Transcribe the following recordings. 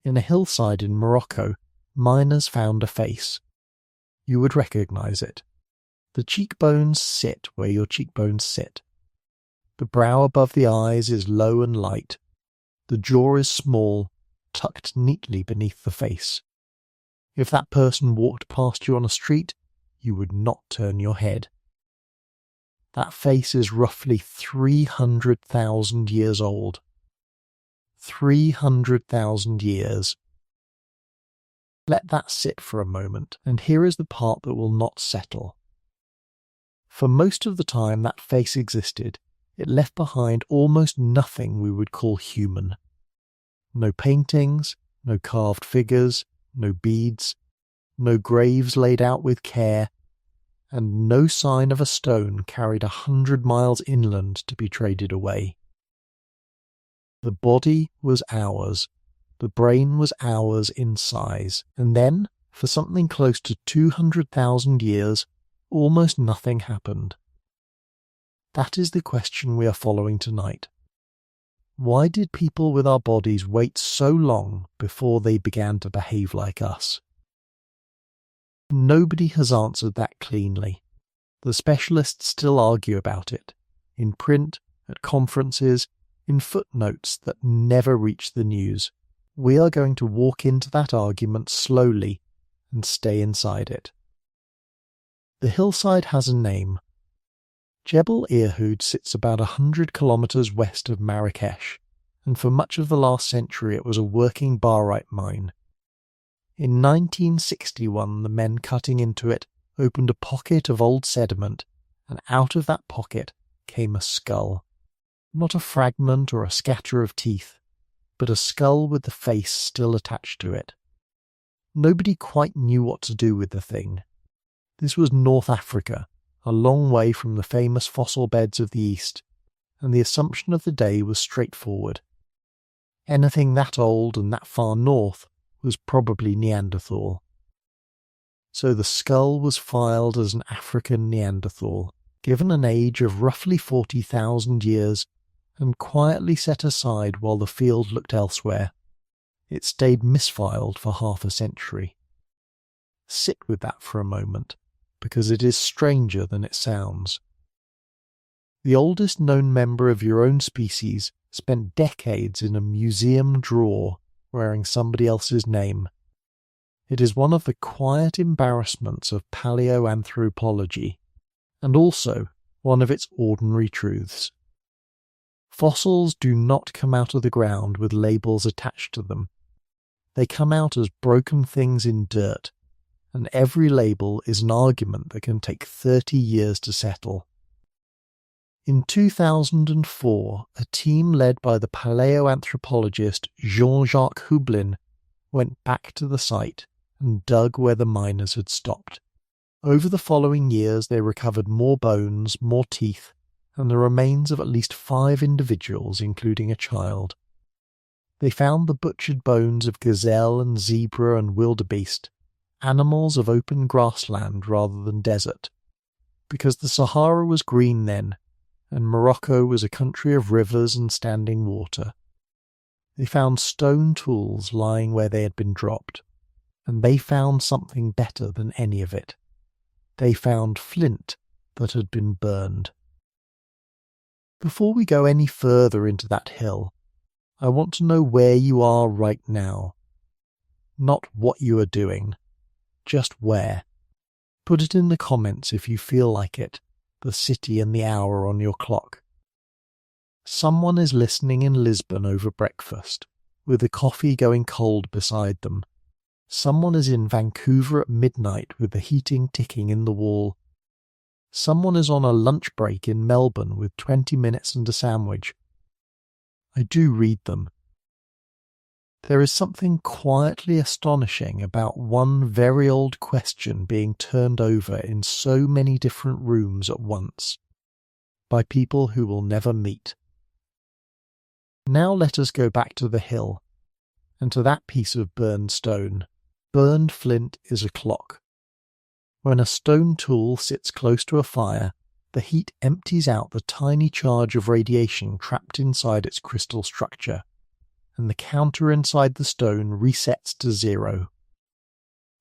In a hillside in Morocco, miners found a face. You would recognize it. The cheekbones sit where your cheekbones sit. The brow above the eyes is low and light. The jaw is small, tucked neatly beneath the face. If that person walked past you on a street, you would not turn your head. That face is roughly 300,000 years old. 300,000 years. Let that sit for a moment, and here is the part that will not settle. For most of the time that face existed, it left behind almost nothing we would call human. No paintings, no carved figures, no beads, no graves laid out with care, and no sign of a stone carried 100 miles inland to be traded away. The body was ours, the brain was ours in size, and then, for something close to 200,000 years, almost nothing happened. That is the question we are following tonight. Why did people with our bodies wait so long before they began to behave like us? Nobody has answered that cleanly. The specialists still argue about it, in print, at conferences, in footnotes that never reach the news. We are going to walk into that argument slowly and stay inside it. The hillside has a name. Jebel Irhoud sits about 100 kilometres west of Marrakesh, and for much of the last century it was a working barite mine. In 1961 the men cutting into it opened a pocket of old sediment, and out of that pocket came a skull. Not a fragment or a scatter of teeth, but a skull with the face still attached to it. Nobody quite knew what to do with the thing. This was North Africa, a long way from the famous fossil beds of the East, and the assumption of the day was straightforward. Anything that old and that far north was probably Neanderthal. So the skull was filed as an African Neanderthal, given an age of roughly 40,000 years, and quietly set aside while the field looked elsewhere. It stayed misfiled for half a century. Sit with that for a moment, because it is stranger than it sounds. The oldest known member of your own species spent decades in a museum drawer wearing somebody else's name. It is one of the quiet embarrassments of paleoanthropology, and also one of its ordinary truths. Fossils do not come out of the ground with labels attached to them. They come out as broken things in dirt, and every label is an argument that can take 30 years to settle. In 2004, a team led by the paleoanthropologist Jean-Jacques Hublin went back to the site and dug where the miners had stopped. Over the following years they recovered more bones, more teeth, and the remains of at least 5 individuals, including a child. They found the butchered bones of gazelle and zebra and wildebeest, animals of open grassland rather than desert, because the Sahara was green then, and Morocco was a country of rivers and standing water. They found stone tools lying where they had been dropped, and they found something better than any of it. They found flint that had been burned. Before we go any further into that hill, I want to know where you are right now. Not what you are doing, just where. Put it in the comments if you feel like it, the city and the hour on your clock. Someone is listening in Lisbon over breakfast, with the coffee going cold beside them. Someone is in Vancouver at midnight with the heating ticking in the wall. Someone is on a lunch break in Melbourne with 20 minutes and a sandwich. I do read them. There is something quietly astonishing about one very old question being turned over in so many different rooms at once, by people who will never meet. Now let us go back to the hill, and to that piece of burned stone. Burned flint is a clock. When a stone tool sits close to a fire, the heat empties out the tiny charge of radiation trapped inside its crystal structure, and the counter inside the stone resets to 0.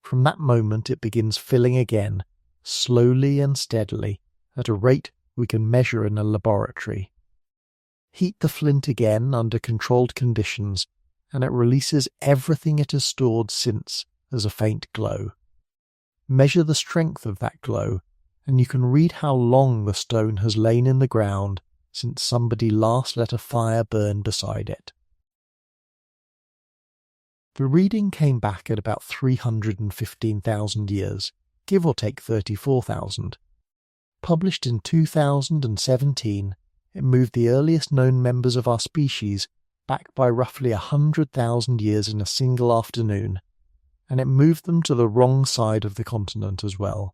From that moment it begins filling again, slowly and steadily, at a rate we can measure in a laboratory. Heat the flint again under controlled conditions, and it releases everything it has stored since as a faint glow. Measure the strength of that glow, and you can read how long the stone has lain in the ground since somebody last let a fire burn beside it. The reading came back at about 315,000 years, give or take 34,000. Published in 2017, it moved the earliest known members of our species back by roughly 100,000 years in a single afternoon, and it moved them to the wrong side of the continent as well.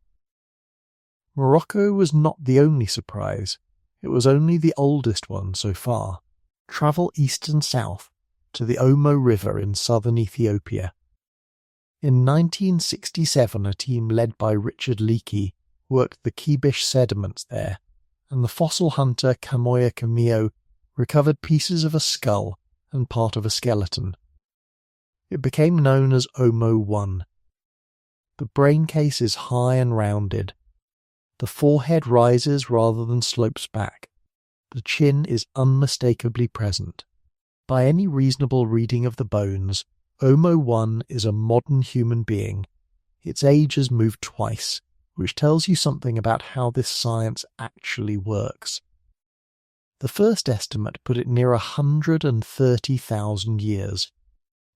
Morocco was not the only surprise. It was only the oldest one so far. Travel east and south to the Omo River in southern Ethiopia. In 1967, a team led by Richard Leakey worked the Kibish sediments there, and the fossil hunter Kamoya Kamio recovered pieces of a skull and part of a skeleton. It became known as Omo 1. The brain case is high and rounded. The forehead rises rather than slopes back. The chin is unmistakably present. By any reasonable reading of the bones, Omo 1 is a modern human being. Its age has moved twice, which tells you something about how this science actually works. The first estimate put it near 130,000 years.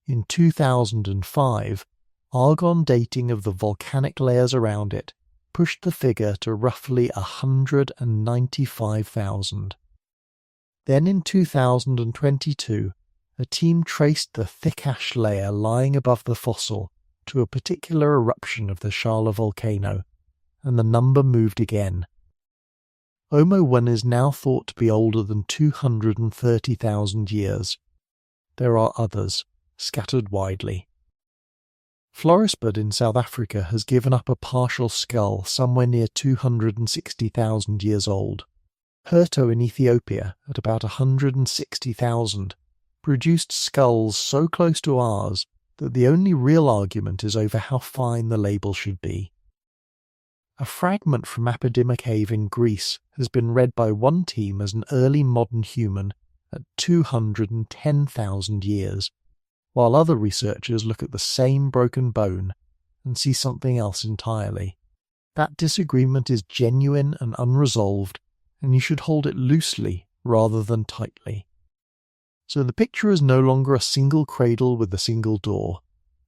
In 2005, argon dating of the volcanic layers around it pushed the figure to roughly 195,000. Then in 2022, a team traced the thick ash layer lying above the fossil to a particular eruption of the Shala volcano, and the number moved again. Omo 1 is now thought to be older than 230,000 years. There are others, scattered widely. Florisbud in South Africa has given up a partial skull somewhere near 260,000 years old. Herto in Ethiopia, at about 160,000, produced skulls so close to ours that the only real argument is over how fine the label should be. A fragment from Apodima Cave in Greece has been read by one team as an early modern human at 210,000 years, while other researchers look at the same broken bone and see something else entirely. That disagreement is genuine and unresolved, and you should hold it loosely rather than tightly. So the picture is no longer a single cradle with a single door.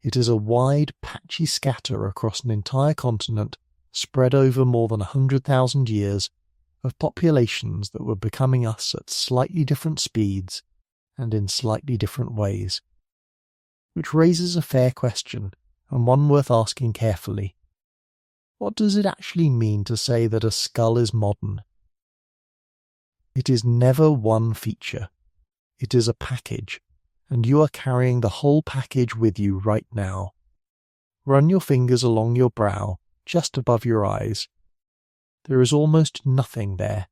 It is a wide, patchy scatter across an entire continent spread over more than 100,000 years of populations that were becoming us at slightly different speeds and in slightly different ways. Which raises a fair question, and one worth asking carefully. What does it actually mean to say that a skull is modern? It is never one feature. It is a package, and you are carrying the whole package with you right now. Run your fingers along your brow, just above your eyes. There is almost nothing there.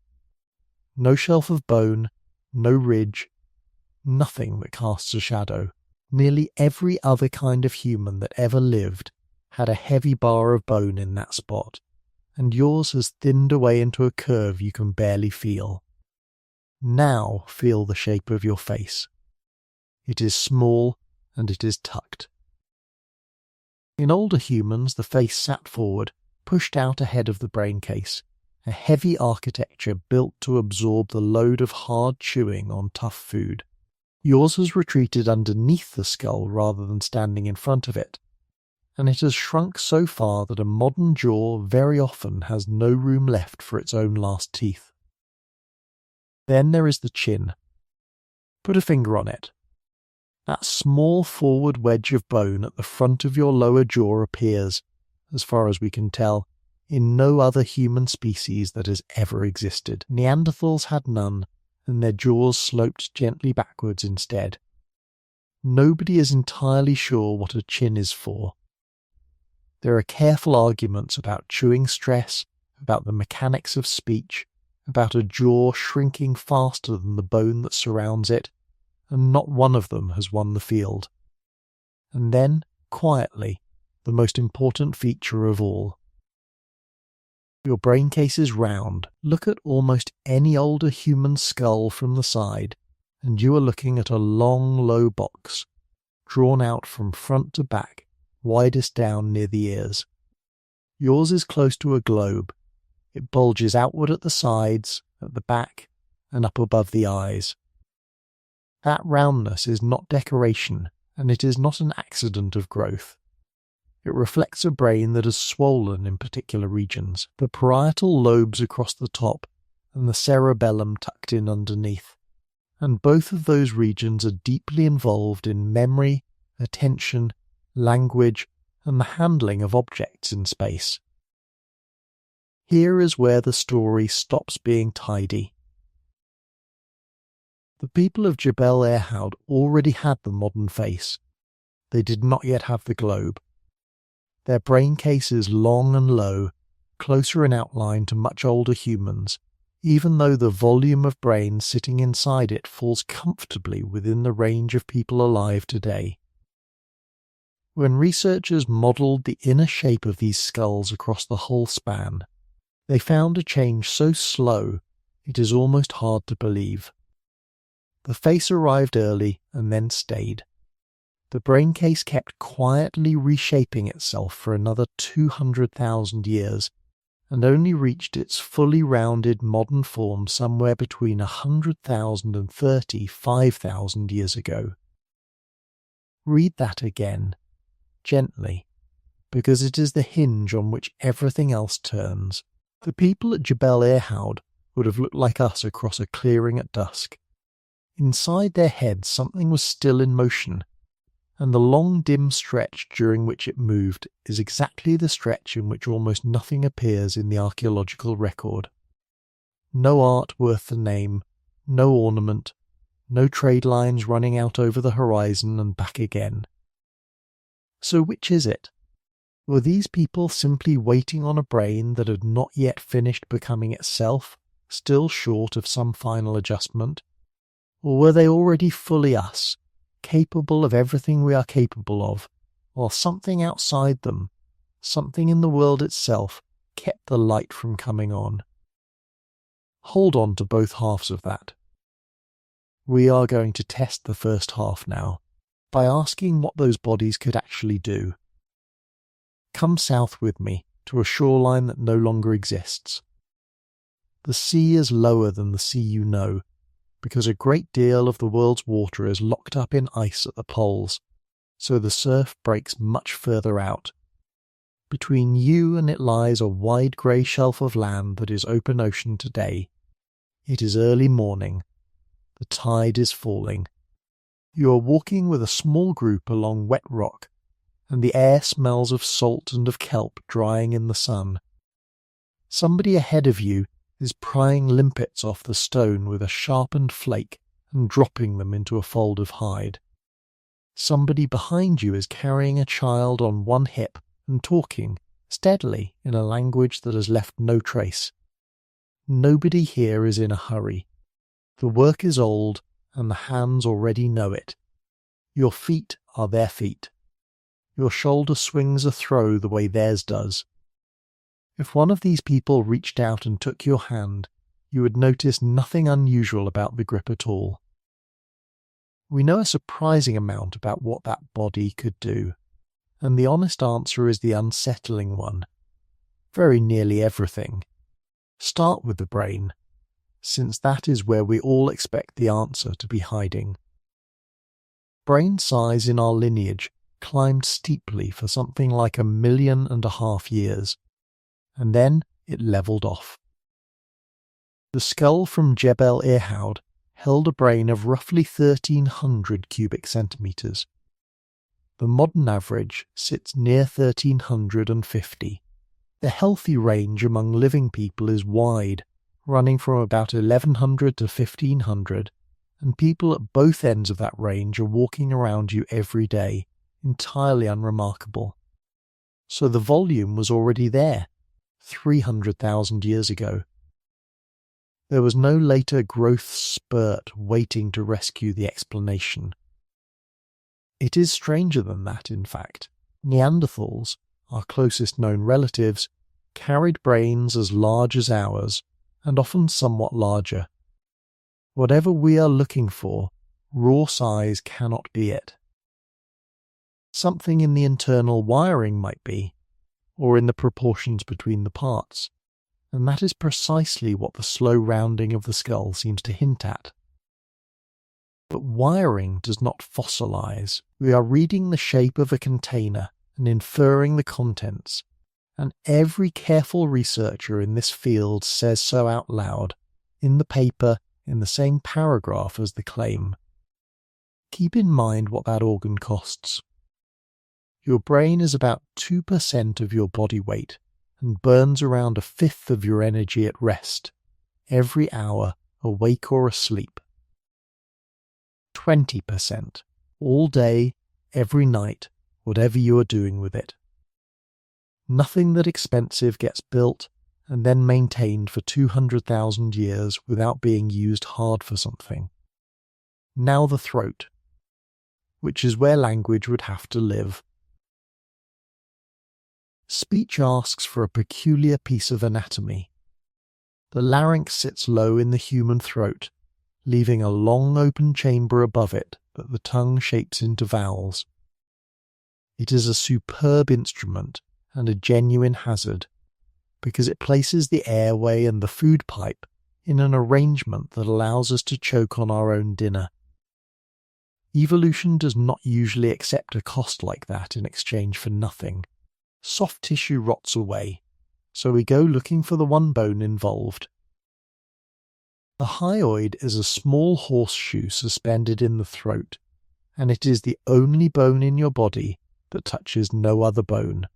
No shelf of bone, no ridge, nothing that casts a shadow. Nearly every other kind of human that ever lived had a heavy bar of bone in that spot, and yours has thinned away into a curve you can barely feel. Now feel the shape of your face. It is small and it is tucked. In older humans, the face sat forward, pushed out ahead of the brain case, a heavy architecture built to absorb the load of hard chewing on tough food. Yours has retreated underneath the skull rather than standing in front of it, and it has shrunk so far that a modern jaw very often has no room left for its own last teeth. Then there is the chin. Put a finger on it. That small forward wedge of bone at the front of your lower jaw appears, as far as we can tell, in no other human species that has ever existed. Neanderthals had none, and their jaws sloped gently backwards instead. Nobody is entirely sure what a chin is for. There are careful arguments about chewing stress, about the mechanics of speech, about a jaw shrinking faster than the bone that surrounds it, and not one of them has won the field. And then, quietly, the most important feature of all. Your brain case is round. Look at almost any older human skull from the side, and you are looking at a long, low box, drawn out from front to back, widest down near the ears. Yours is close to a globe. It bulges outward at the sides, at the back, and up above the eyes. That roundness is not decoration, and it is not an accident of growth. It reflects a brain that has swollen in particular regions, the parietal lobes across the top, and the cerebellum tucked in underneath. And both of those regions are deeply involved in memory, attention, language, and the handling of objects in space. Here is where the story stops being tidy. The people of Jebel Irhoud already had the modern face. They did not yet have the globe. Their brain case is long and low, closer in outline to much older humans, even though the volume of brain sitting inside it falls comfortably within the range of people alive today. When researchers modelled the inner shape of these skulls across the whole span, they found a change so slow it is almost hard to believe. The face arrived early and then stayed. The brain case kept quietly reshaping itself for another 200,000 years, and only reached its fully rounded modern form somewhere between 100,000 and 35,000 years ago. Read that again, gently, because it is the hinge on which everything else turns. The people at Jebel Irhoud would have looked like us across a clearing at dusk. Inside their heads something was still in motion, and the long dim stretch during which it moved is exactly the stretch in which almost nothing appears in the archaeological record. No art worth the name, no ornament, no trade lines running out over the horizon and back again. So which is it? Were these people simply waiting on a brain that had not yet finished becoming itself, still short of some final adjustment? Or were they already fully us, capable of everything we are capable of, while something outside them, something in the world itself, kept the light from coming on? Hold on to both halves of that. We are going to test the first half now, by asking what those bodies could actually do. Come south with me to a shoreline that no longer exists. The sea is lower than the sea you know, because a great deal of the world's water is locked up in ice at the poles, so the surf breaks much further out. Between you and it lies a wide grey shelf of land that is open ocean today. It is early morning. The tide is falling. You are walking with a small group along wet rock, and the air smells of salt and of kelp drying in the sun. Somebody ahead of you is prying limpets off the stone with a sharpened flake and dropping them into a fold of hide. Somebody behind you is carrying a child on one hip and talking, steadily, in a language that has left no trace. Nobody here is in a hurry. The work is old, and the hands already know it. Your feet are their feet. Your shoulder swings a throw the way theirs does. If one of these people reached out and took your hand, you would notice nothing unusual about the grip at all. We know a surprising amount about what that body could do, and the honest answer is the unsettling one. Very nearly everything. Start with the brain, since that is where we all expect the answer to be hiding. Brain size in our lineage climbed steeply for something like 1.5 million years. And then it levelled off. The skull from Jebel Irhoud held a brain of roughly 1,300 cubic centimetres. The modern average sits near 1,350. The healthy range among living people is wide, running from about 1,100 to 1,500, and people at both ends of that range are walking around you every day, entirely unremarkable. So the volume was already there, 300,000 years ago. There was no later growth spurt waiting to rescue the explanation. It is stranger than that, in fact. Neanderthals, our closest known relatives, carried brains as large as ours, and often somewhat larger. Whatever we are looking for, raw size cannot be it. Something in the internal wiring might be, or in the proportions between the parts, and that is precisely what the slow rounding of the skull seems to hint at. But wiring does not fossilize. We are reading the shape of a container and inferring the contents, and every careful researcher in this field says so out loud, in the paper, in the same paragraph as the claim. Keep in mind what that organ costs. Your brain is about 2% of your body weight and burns around a fifth of your energy at rest, every hour, awake or asleep. 20%, all day, every night, whatever you are doing with it. Nothing that expensive gets built and then maintained for 200,000 years without being used hard for something. Now the throat, which is where language would have to live. Speech asks for a peculiar piece of anatomy. The larynx sits low in the human throat, leaving a long open chamber above it that the tongue shapes into vowels. It is a superb instrument and a genuine hazard, because it places the airway and the food pipe in an arrangement that allows us to choke on our own dinner. Evolution does not usually accept a cost like that in exchange for nothing. Soft tissue rots away, so we go looking for the one bone involved. The hyoid is a small horseshoe suspended in the throat, and it is the only bone in your body that touches no other bone.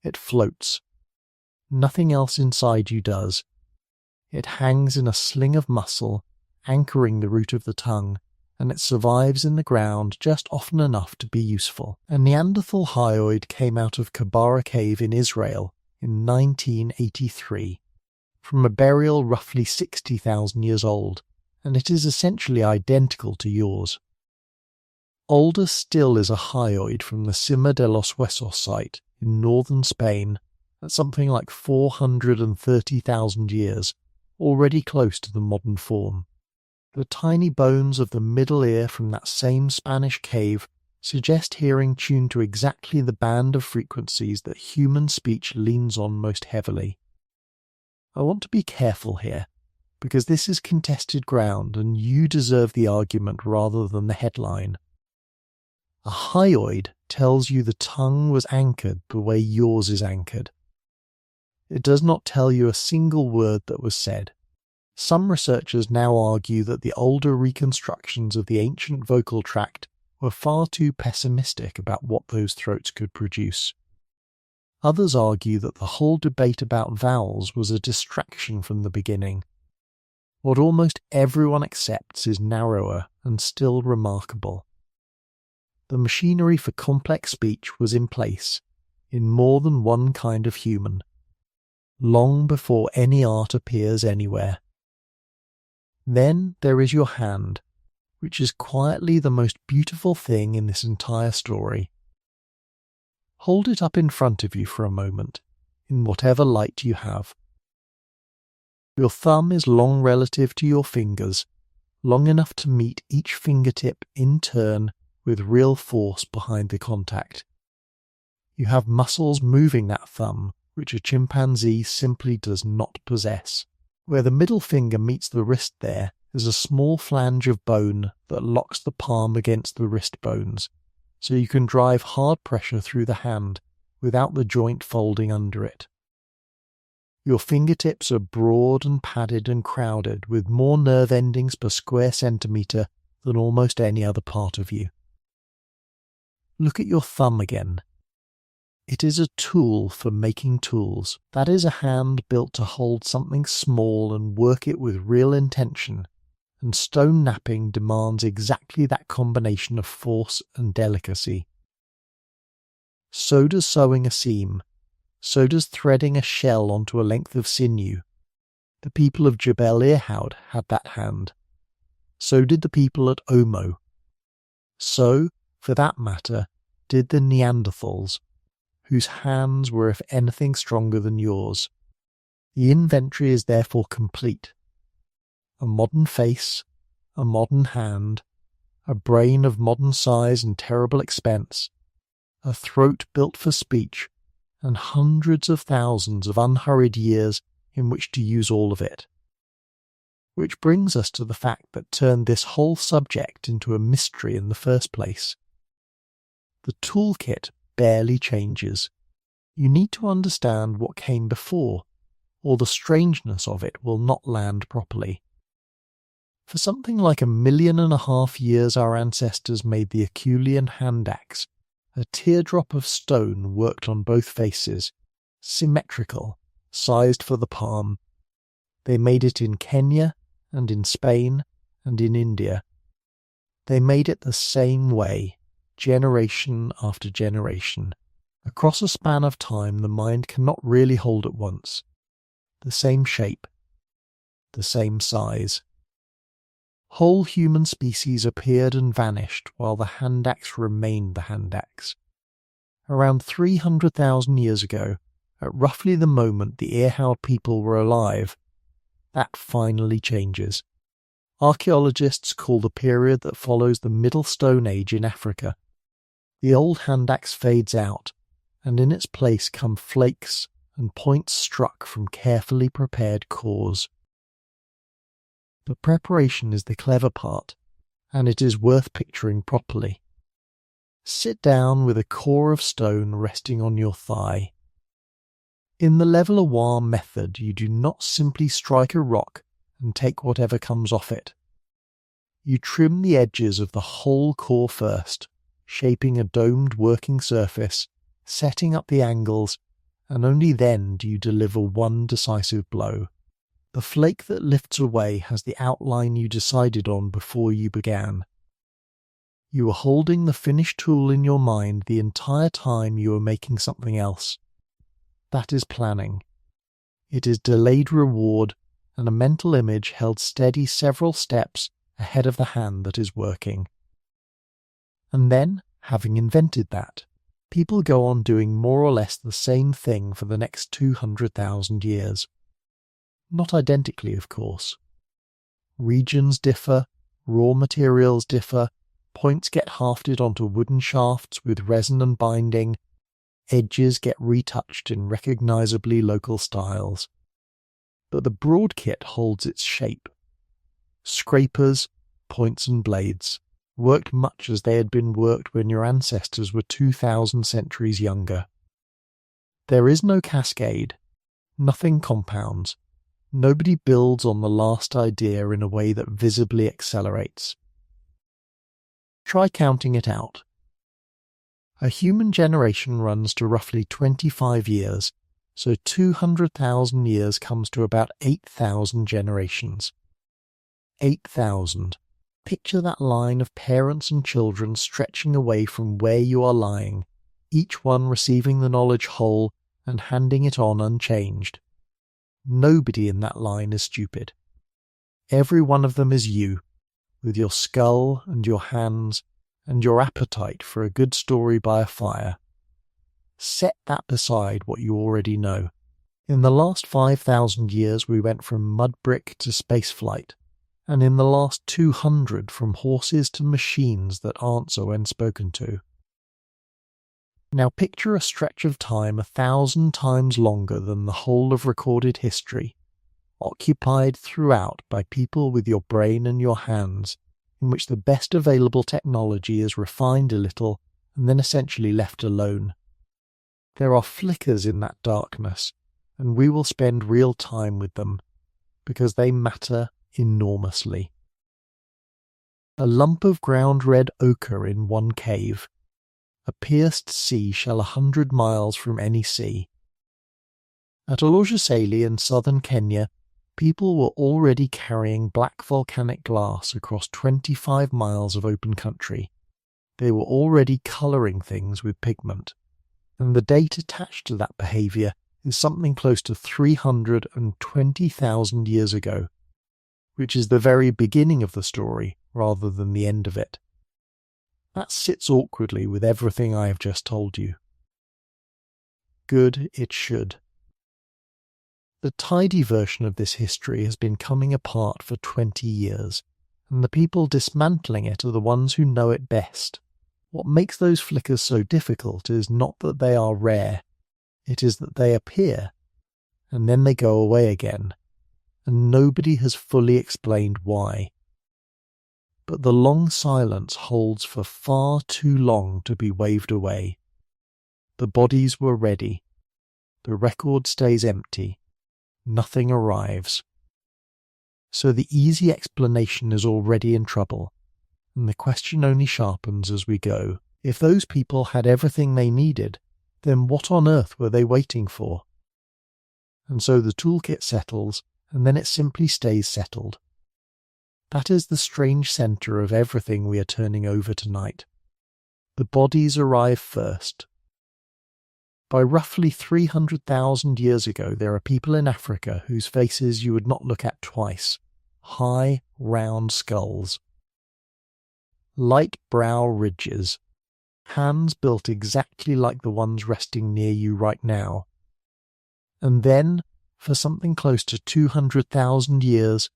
It floats. Nothing else inside you does. It hangs in a sling of muscle, anchoring the root of the tongue, and it survives in the ground just often enough to be useful. A Neanderthal hyoid came out of Kabara Cave in Israel in 1983, from a burial roughly 60,000 years old, and it is essentially identical to yours. Older still is a hyoid from the Cima de los Huesos site in northern Spain at something like 430,000 years, already close to the modern form. The tiny bones of the middle ear from that same Spanish cave suggest hearing tuned to exactly the band of frequencies that human speech leans on most heavily. I want to be careful here, because this is contested ground and you deserve the argument rather than the headline. A hyoid tells you the tongue was anchored the way yours is anchored. It does not tell you a single word that was said. Some researchers now argue that the older reconstructions of the ancient vocal tract were far too pessimistic about what those throats could produce. Others argue that the whole debate about vowels was a distraction from the beginning. What almost everyone accepts is narrower and still remarkable. The machinery for complex speech was in place, in more than one kind of human, long before any art appears anywhere. Then there is your hand, which is quietly the most beautiful thing in this entire story. Hold it up in front of you for a moment, in whatever light you have. Your thumb is long relative to your fingers, long enough to meet each fingertip in turn with real force behind the contact. You have muscles moving that thumb, which a chimpanzee simply does not possess. Where the middle finger meets the wrist there is a small flange of bone that locks the palm against the wrist bones, so you can drive hard pressure through the hand without the joint folding under it. Your fingertips are broad and padded and crowded with more nerve endings per square centimetre than almost any other part of you. Look at your thumb again. It is a tool for making tools. That is a hand built to hold something small and work it with real intention, and stone knapping demands exactly that combination of force and delicacy. So does sewing a seam, so does threading a shell onto a length of sinew. The people of Jebel Irhoud had that hand. So did the people at Omo. So, for that matter, did the Neanderthals, whose hands were if anything stronger than yours. The inventory is therefore complete. A modern face, a modern hand, a brain of modern size and terrible expense, a throat built for speech, and hundreds of thousands of unhurried years in which to use all of it. Which brings us to the fact that turned this whole subject into a mystery in the first place. The toolkit barely changes. You need to understand what came before, or the strangeness of it will not land properly. For something like 1.5 million years our ancestors made the Apulian hand axe, a teardrop of stone worked on both faces, symmetrical, sized for the palm. They made it in Kenya, and in Spain, and in India. They made it the same way, generation after generation. Across a span of time the mind cannot really hold at once. The same shape, the same size. Whole human species appeared and vanished while the hand axe remained the hand axe. Around 300,000 years ago, at roughly the moment the Irhoud people were alive, that finally changes. Archaeologists call the period that follows the Middle Stone Age in Africa. The old hand axe fades out, and in its place come flakes and points struck from carefully prepared cores. But preparation is the clever part, and it is worth picturing properly. Sit down with a core of stone resting on your thigh. In the level-a-war method, you do not simply strike a rock and take whatever comes off it. You trim the edges of the whole core first, shaping a domed working surface, setting up the angles, and only then do you deliver one decisive blow. The flake that lifts away has the outline you decided on before you began. You are holding the finished tool in your mind the entire time you are making something else. That is planning. It is delayed reward and a mental image held steady several steps ahead of the hand that is working. And then, having invented that, people go on doing more or less the same thing for the next 200,000 years. Not identically, of course. Regions differ, raw materials differ, points get hafted onto wooden shafts with resin and binding, edges get retouched in recognisably local styles. But the broad kit holds its shape. Scrapers, points and blades, worked much as they had been worked when your ancestors were 2,000 centuries younger. There is no cascade, nothing compounds. Nobody builds on the last idea in a way that visibly accelerates. Try counting it out. A human generation runs to roughly 25 years, so 200,000 years comes to about 8,000 generations. 8,000. Picture that line of parents and children stretching away from where you are lying, each one receiving the knowledge whole and handing it on unchanged. Nobody in that line is stupid. Every one of them is you, with your skull and your hands and your appetite for a good story by a fire. Set that beside what you already know. In the last 5,000 years we went from mud brick to spaceflight, and in the last 200 from horses to machines that answer when spoken to. Now picture a stretch of time 1,000 times longer than the whole of recorded history, occupied throughout by people with your brain and your hands, in which the best available technology is refined a little and then essentially left alone. There are flickers in that darkness, and we will spend real time with them, because they matter enormously. A lump of ground red ochre in one cave, a pierced seashell 100 miles from any sea. At Olojuseli in southern Kenya, people were already carrying black volcanic glass across 25 miles of open country. They were already colouring things with pigment, and the date attached to that behaviour is something close to 320,000 years ago, which is the very beginning of the story rather than the end of it. That sits awkwardly with everything I have just told you. Good it should. The tidy version of this history has been coming apart for 20 years, and the people dismantling it are the ones who know it best. What makes those flickers so difficult is not that they are rare, it is that they appear, and then they go away again, and nobody has fully explained why. But the long silence holds for far too long to be waved away. The bodies were ready. The record stays empty. Nothing arrives. So the easy explanation is already in trouble, and the question only sharpens as we go. If those people had everything they needed, then what on earth were they waiting for? And so the toolkit settles, and then it simply stays settled. That is the strange centre of everything we are turning over tonight. The bodies arrive first. By roughly 300,000 years ago, there are people in Africa whose faces you would not look at twice. High, round skulls. Light brow ridges. Hands built exactly like the ones resting near you right now. And then, for something close to 200,000 years,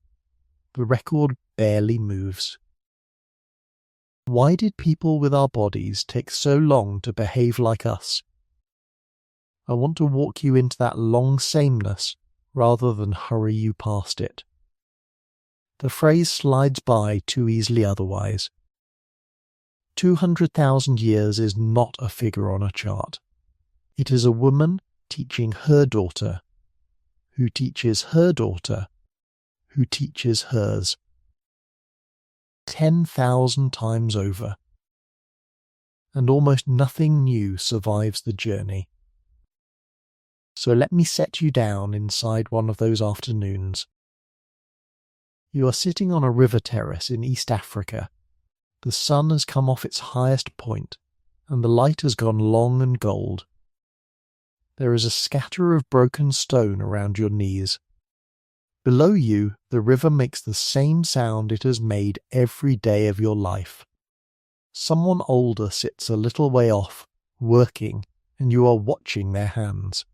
the record barely moves. Why did people with our bodies take so long to behave like us? I want to walk you into that long sameness rather than hurry you past it. The phrase slides by too easily otherwise. 200,000 years is not a figure on a chart. It is a woman teaching her daughter, who teaches her daughter, who teaches hers. 10,000 times over. And almost nothing new survives the journey. So let me set you down inside one of those afternoons. You are sitting on a river terrace in East Africa. The sun has come off its highest point, and the light has gone long and gold. There is a scatter of broken stone around your knees. Below you, the river makes the same sound it has made every day of your life. Someone older sits a little way off, working, and you are watching their hands.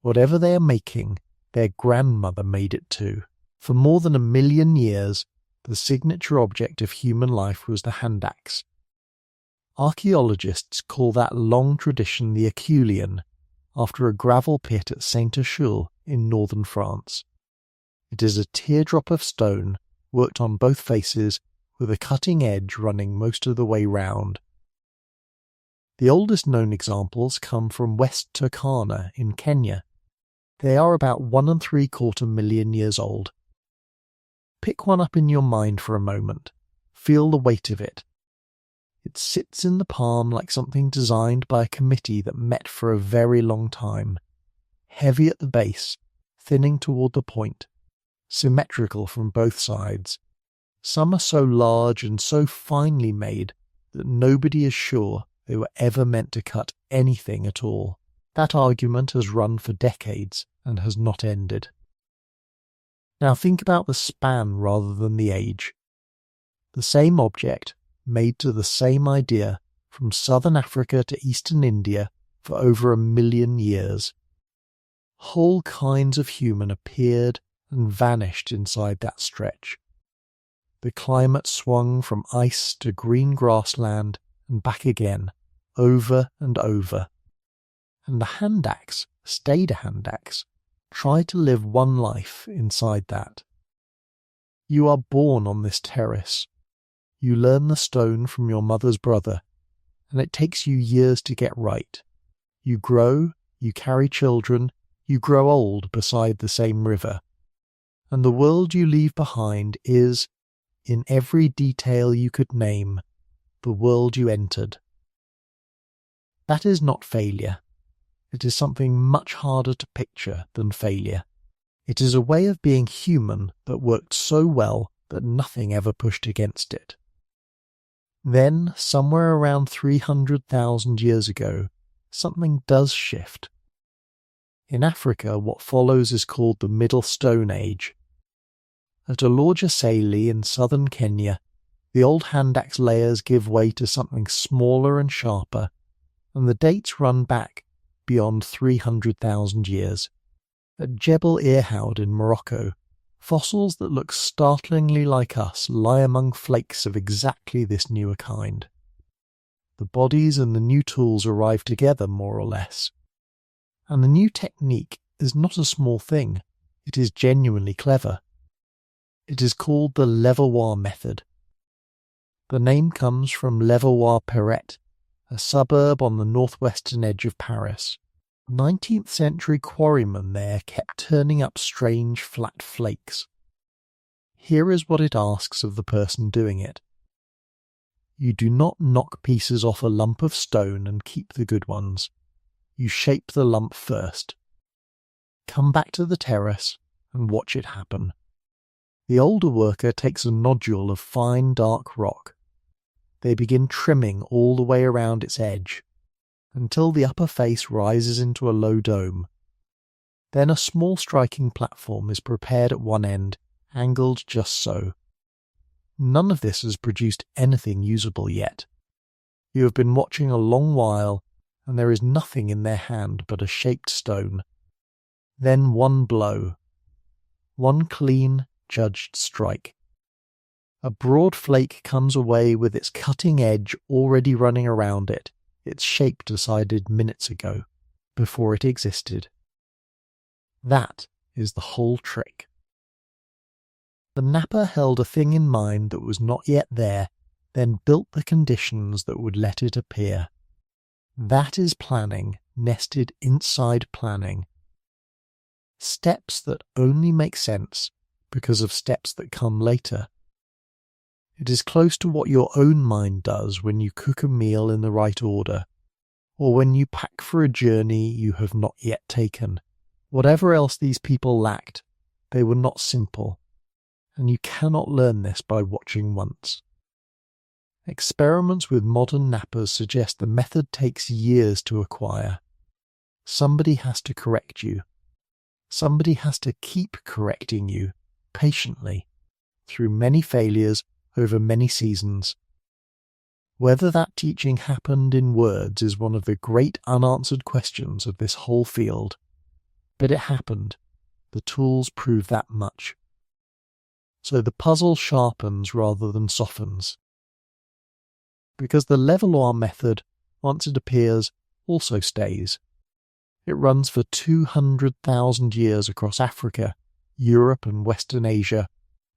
Whatever they are making, their grandmother made it too. For more than 1,000,000 years, the signature object of human life was the hand axe. Archaeologists call that long tradition the Aculean, after a gravel pit at Saint-Achille in northern France. It is a teardrop of stone, worked on both faces, with a cutting edge running most of the way round. The oldest known examples come from West Turkana in Kenya. They are about 1¾ million years old. Pick one up in your mind for a moment. Feel the weight of it. It sits in the palm like something designed by a committee that met for a very long time. Heavy at the base, thinning toward the point. Symmetrical from both sides. Some are so large and so finely made that nobody is sure they were ever meant to cut anything at all. That argument has run for decades and has not ended. Now think about the span rather than the age. The same object, made to the same idea from southern Africa to eastern India for over 1,000,000 years. Whole kinds of human appeared and vanished inside that stretch. The climate swung from ice to green grassland and back again, over and over. And the hand axe stayed a hand axe. Try to live one life inside that. You are born on this terrace. You learn the stone from your mother's brother, and it takes you years to get right. You grow, you carry children, you grow old beside the same river. And the world you leave behind is, in every detail you could name, the world you entered. That is not failure. It is something much harder to picture than failure. It is a way of being human that worked so well that nothing ever pushed against it. Then, somewhere around 300,000 years ago, something does shift. In Africa, what follows is called the Middle Stone Age. At Oloja Sali in southern Kenya, the old hand axe layers give way to something smaller and sharper, and the dates run back beyond 300,000 years. At Jebel Irhoud in Morocco, fossils that look startlingly like us lie among flakes of exactly this newer kind. The bodies and the new tools arrive together, more or less. And the new technique is not a small thing. It is genuinely clever. It is called the Levallois method. The name comes from Levallois-Perret, a suburb on the northwestern edge of Paris. 19th century quarrymen there kept turning up strange flat flakes. Here is what it asks of the person doing it. You do not knock pieces off a lump of stone and keep the good ones. You shape the lump first. Come back to the terrace and watch it happen. The older worker takes a nodule of fine dark rock. They begin trimming all the way around its edge, until the upper face rises into a low dome. Then a small striking platform is prepared at one end, angled just so. None of this has produced anything usable yet. You have been watching a long while, and there is nothing in their hand but a shaped stone. Then one blow. One clean, judged strike. A broad flake comes away with its cutting edge already running around it, its shape decided minutes ago, before it existed. That is the whole trick. The napper held a thing in mind that was not yet there, then built the conditions that would let it appear. That is planning, nested inside planning. Steps that only make sense because of steps that come later. It is close to what your own mind does when you cook a meal in the right order, or when you pack for a journey you have not yet taken. Whatever else these people lacked, they were not simple, and you cannot learn this by watching once. Experiments with modern nappers suggest the method takes years to acquire. Somebody has to correct you. Somebody has to keep correcting you, patiently, through many failures over many seasons. Whether that teaching happened in words is one of the great unanswered questions of this whole field. But it happened. The tools prove that much. So the puzzle sharpens rather than softens. Because the Levallois method, once it appears, also stays. It runs for 200,000 years across Africa, Europe and Western Asia,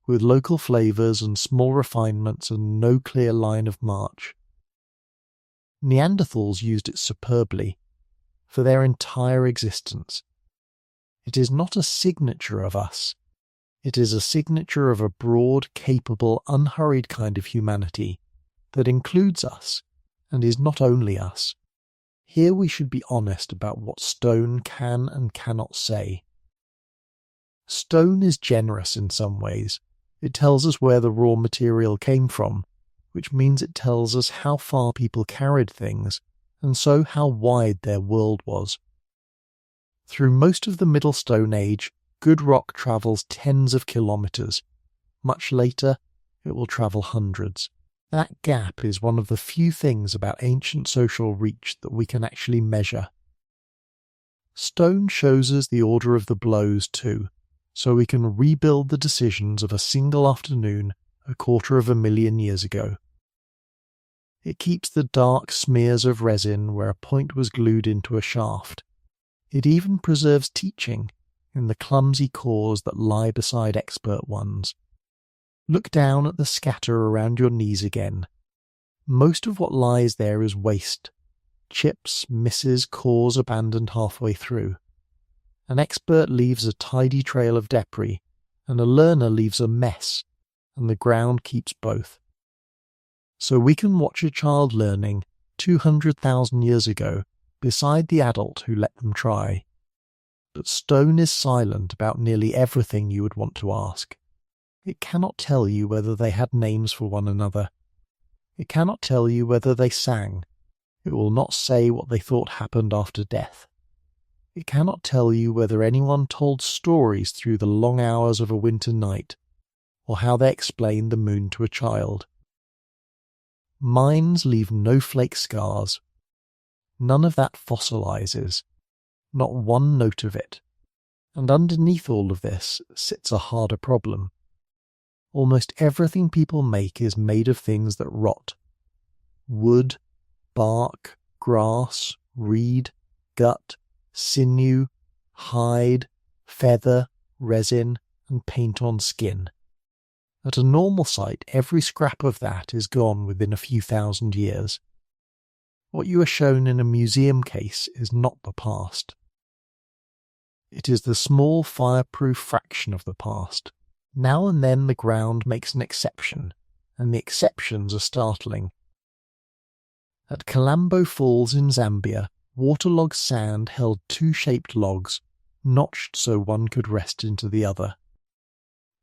with local flavours and small refinements and no clear line of march. Neanderthals used it superbly, for their entire existence. It is not a signature of us. It is a signature of a broad, capable, unhurried kind of humanity that includes us, and is not only us. Here we should be honest about what stone can and cannot say. Stone is generous in some ways. It tells us where the raw material came from, which means it tells us how far people carried things, and so how wide their world was. Through most of the Middle Stone Age, good rock travels tens of kilometres. Much later, it will travel hundreds. That gap is one of the few things about ancient social reach that we can actually measure. Stone shows us the order of the blows too, so we can rebuild the decisions of a single afternoon 250,000 years ago. It keeps the dark smears of resin where a point was glued into a shaft. It even preserves teaching in the clumsy cores that lie beside expert ones. Look down at the scatter around your knees again. Most of what lies there is waste. Chips, misses, cores abandoned halfway through. An expert leaves a tidy trail of debris, and a learner leaves a mess, and the ground keeps both. So we can watch a child learning 200,000 years ago beside the adult who let them try. But stone is silent about nearly everything you would want to ask. It cannot tell you whether they had names for one another. It cannot tell you whether they sang. It will not say what they thought happened after death. It cannot tell you whether anyone told stories through the long hours of a winter night, or how they explained the moon to a child. Mines leave no flake scars. None of that fossilizes, not one note of it. And underneath all of this sits a harder problem. Almost everything people make is made of things that rot. Wood, bark, grass, reed, gut, sinew, hide, feather, resin, and paint on skin. At a normal site, every scrap of that is gone within a few thousand years. What you are shown in a museum case is not the past. It is the small fireproof fraction of the past. Now and then the ground makes an exception, and the exceptions are startling. At Kalambo Falls in Zambia, waterlogged sand held two shaped logs, notched so one could rest into the other.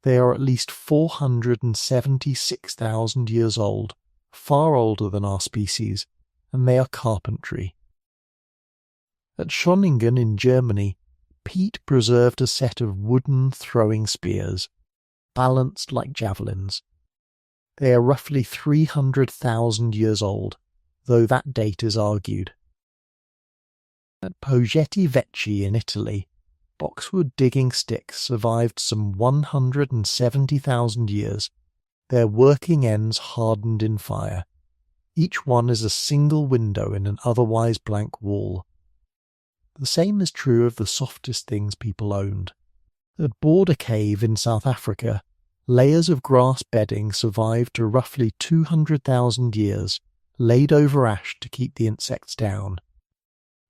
They are at least 476,000 years old, far older than our species, and they are carpentry. At Schöningen in Germany, Pete preserved a set of wooden throwing spears, balanced like javelins. They are roughly 300,000 years old, though that date is argued. At Poggetti Vecchi in Italy, boxwood digging sticks survived some 170,000 years, their working ends hardened in fire. Each one is a single window in an otherwise blank wall. The same is true of the softest things people owned. At Border Cave in South Africa, layers of grass bedding survived to roughly 200,000 years, laid over ash to keep the insects down.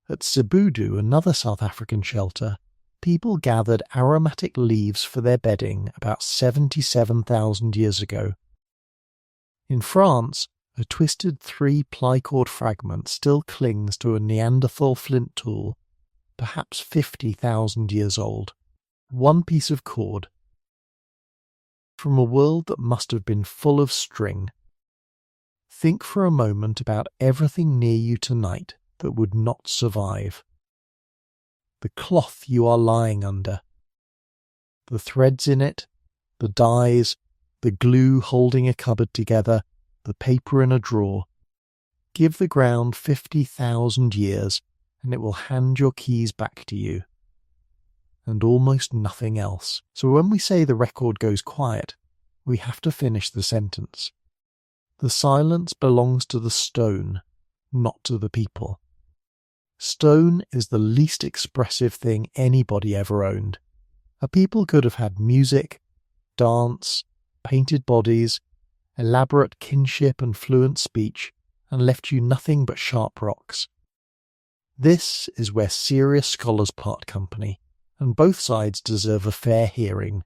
At Sibudu, another South African shelter, people gathered aromatic leaves for their bedding about 77,000 years ago. In France, a twisted 3-plycord fragment still clings to a Neanderthal flint tool, perhaps 50,000 years old. One piece of cord. From a world that must have been full of string. Think for a moment about everything near you tonight that would not survive. The cloth you are lying under. The threads in it, the dyes, the glue holding a cupboard together, the paper in a drawer. Give the ground 50,000 years and it will hand your keys back to you. And almost nothing else. So when we say the record goes quiet, we have to finish the sentence. The silence belongs to the stone, not to the people. Stone is the least expressive thing anybody ever owned. A people could have had music, dance, painted bodies, elaborate kinship and fluent speech, and left you nothing but sharp rocks. This is where serious scholars part company, and both sides deserve a fair hearing.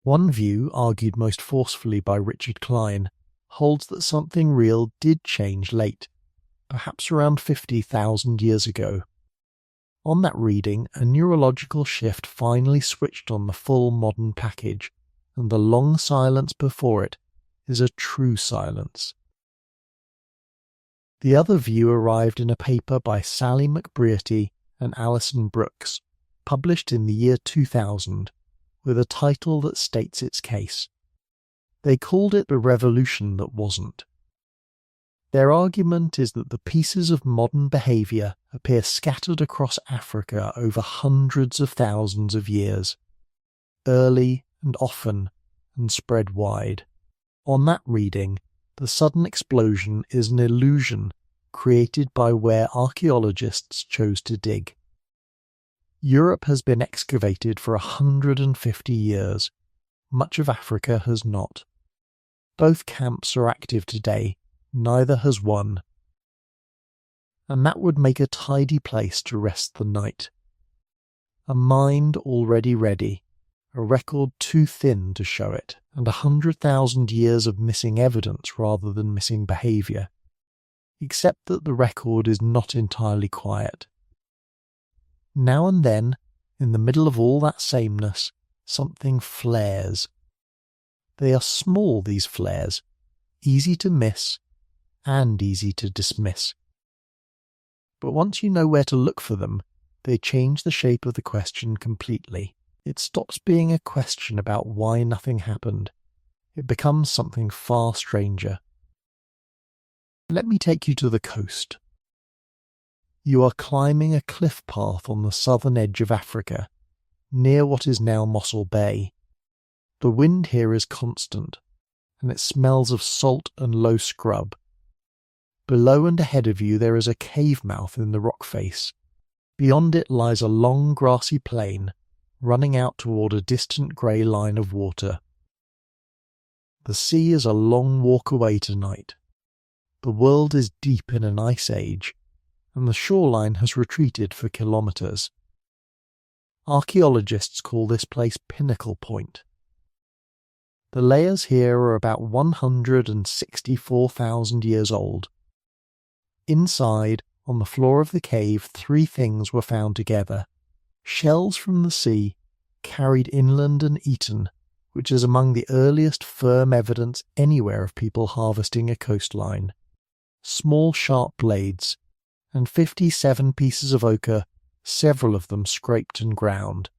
One view, argued most forcefully by Richard Klein, holds that something real did change late, perhaps around 50,000 years ago. On that reading, a neurological shift finally switched on the full modern package, and the long silence before it is a true silence. The other view arrived in a paper by Sally McBrearty and Alison Brooks, published in the year 2000, with a title that states its case. They called it the revolution that wasn't. Their argument is that the pieces of modern behaviour appear scattered across Africa over hundreds of thousands of years, early and often, and spread wide. On that reading, the sudden explosion is an illusion created by where archaeologists chose to dig. Europe has been excavated for 150 years. Much of Africa has not. Both camps are active today, neither has won. And that would make a tidy place to rest the night. A mind already ready, a record too thin to show it, and 100,000 years of missing evidence rather than missing behaviour, except that the record is not entirely quiet. Now and then, in the middle of all that sameness, something flares. They are small, these flares, easy to miss and easy to dismiss. But once you know where to look for them, they change the shape of the question completely. It stops being a question about why nothing happened. It becomes something far stranger. Let me take you to the coast. You are climbing a cliff path on the southern edge of Africa, near what is now Mossel Bay. The wind here is constant, and it smells of salt and low scrub. Below and ahead of you there is a cave mouth in the rock face. Beyond it lies a long grassy plain, running out toward a distant grey line of water. The sea is a long walk away tonight. The world is deep in an ice age, and the shoreline has retreated for kilometres. Archaeologists call this place Pinnacle Point. The layers here are about 164,000 years old. Inside, on the floor of the cave, 3 things were found together. Shells from the sea, carried inland and eaten, which is among the earliest firm evidence anywhere of people harvesting a coastline. Small sharp blades, and 57 pieces of ochre, several of them scraped and ground.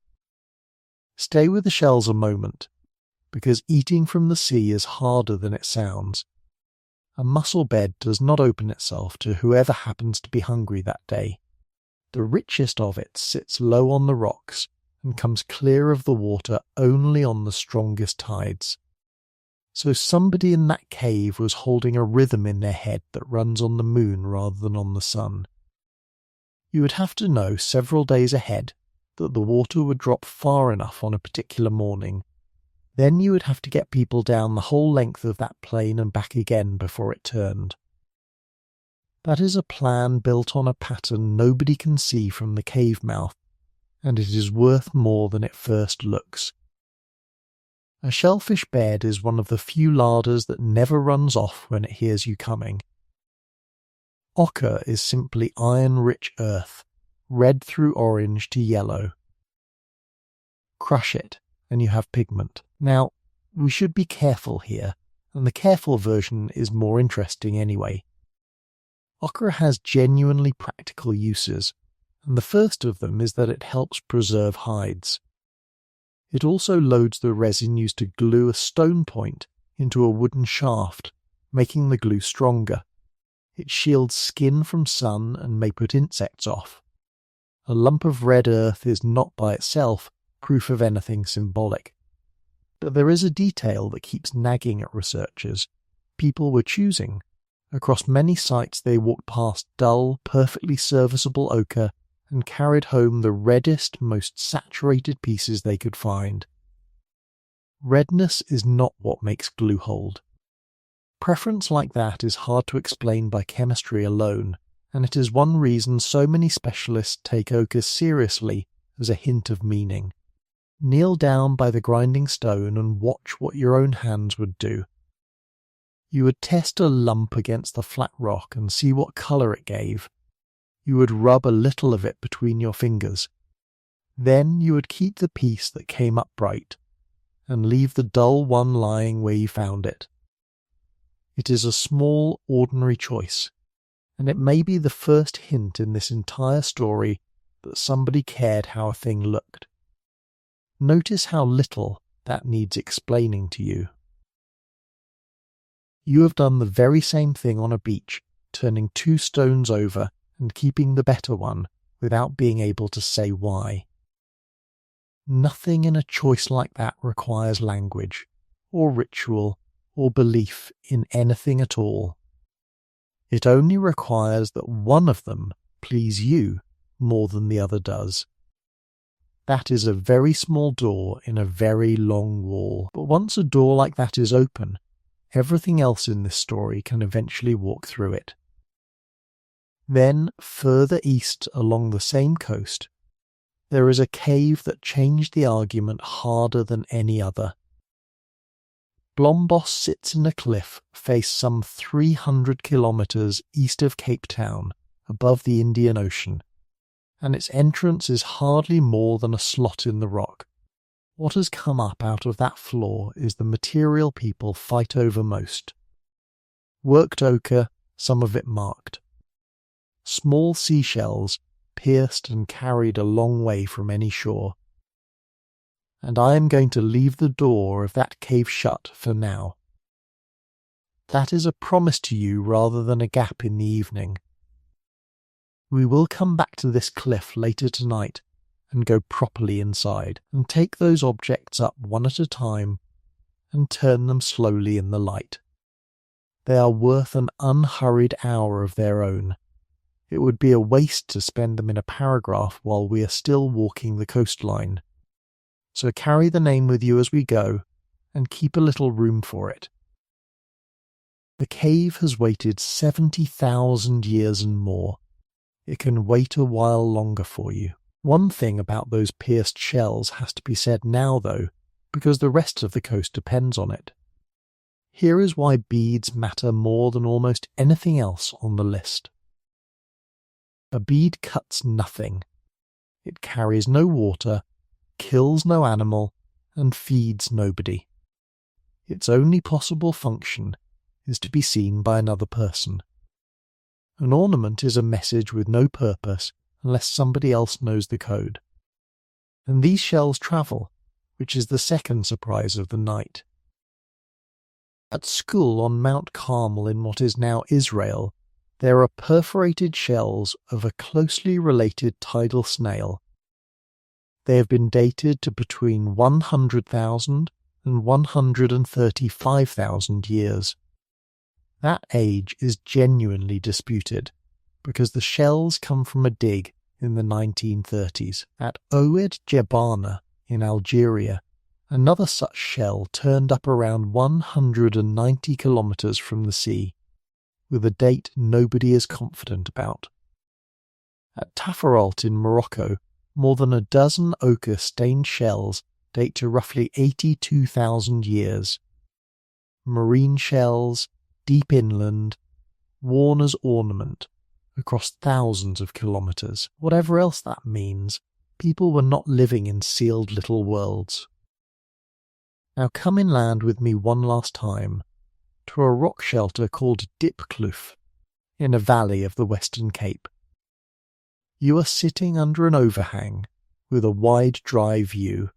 Stay with the shells a moment, because eating from the sea is harder than it sounds. A mussel bed does not open itself to whoever happens to be hungry that day. The richest of it sits low on the rocks and comes clear of the water only on the strongest tides. So somebody in that cave was holding a rhythm in their head that runs on the moon rather than on the sun. You would have to know several days ahead that the water would drop far enough on a particular morning. Then you would have to get people down the whole length of that plain and back again before it turned. That is a plan built on a pattern nobody can see from the cave mouth, and it is worth more than it first looks. A shellfish bed is one of the few larders that never runs off when it hears you coming. Ochre is simply iron-rich earth, red through orange to yellow. Crush it, and you have pigment. Now, we should be careful here, and the careful version is more interesting anyway. Ochre has genuinely practical uses, and the first of them is that it helps preserve hides. It also loads the resin used to glue a stone point into a wooden shaft, making the glue stronger. It shields skin from sun and may put insects off. A lump of red earth is not by itself proof of anything symbolic. But there is a detail that keeps nagging at researchers. People were choosing. Across many sites they walked past dull, perfectly serviceable ochre and carried home the reddest, most saturated pieces they could find. Redness is not what makes glue hold. Preference like that is hard to explain by chemistry alone, and it is one reason so many specialists take ochre seriously as a hint of meaning. Kneel down by the grinding stone and watch what your own hands would do. You would test a lump against the flat rock and see what colour it gave. You would rub a little of it between your fingers. Then you would keep the piece that came up bright, and leave the dull one lying where you found it. It is a small, ordinary choice, and it may be the first hint in this entire story that somebody cared how a thing looked. Notice how little that needs explaining to you. You have done the very same thing on a beach, turning 2 stones over and keeping the better one without being able to say why. Nothing in a choice like that requires language, or ritual, or belief in anything at all. It only requires that one of them please you more than the other does. That is a very small door in a very long wall, but once a door like that is open, everything else in this story can eventually walk through it. Then, further east along the same coast, there is a cave that changed the argument harder than any other. Blombos sits in a cliff faced some 300 kilometres east of Cape Town, above the Indian Ocean, and its entrance is hardly more than a slot in the rock. What has come up out of that floor is the material people fight over most. Worked ochre, some of it marked. Small seashells, pierced and carried a long way from any shore. And I am going to leave the door of that cave shut for now. That is a promise to you rather than a gap in the evening. We will come back to this cliff later tonight and go properly inside and take those objects up one at a time and turn them slowly in the light. They are worth an unhurried hour of their own. It would be a waste to spend them in a paragraph while we are still walking the coastline. So carry the name with you as we go and keep a little room for it. The cave has waited 70,000 years and more. It can wait a while longer for you. One thing about those pierced shells has to be said now, though, because the rest of the coast depends on it. Here is why beads matter more than almost anything else on the list. A bead cuts nothing. It carries no water, kills no animal, and feeds nobody. Its only possible function is to be seen by another person. An ornament is a message with no purpose unless somebody else knows the code. And these shells travel, which is the second surprise of the night. At school on Mount Carmel in what is now Israel, there are perforated shells of a closely related tidal snail. They have been dated to between 100,000 and 135,000 years. That age is genuinely disputed, because the shells come from a dig in the 1930s. At Oued Jebana in Algeria, another such shell turned up around 190 kilometres from the sea, with a date nobody is confident about. At Tafaralt in Morocco, more than a dozen ochre-stained shells date to roughly 82,000 years. Marine shells, deep inland, worn as ornament, across thousands of kilometres. Whatever else that means, people were not living in sealed little worlds. Now come inland with me one last time, to a rock shelter called Dipkloof, in a valley of the Western Cape. You are sitting under an overhang, with a wide dry view.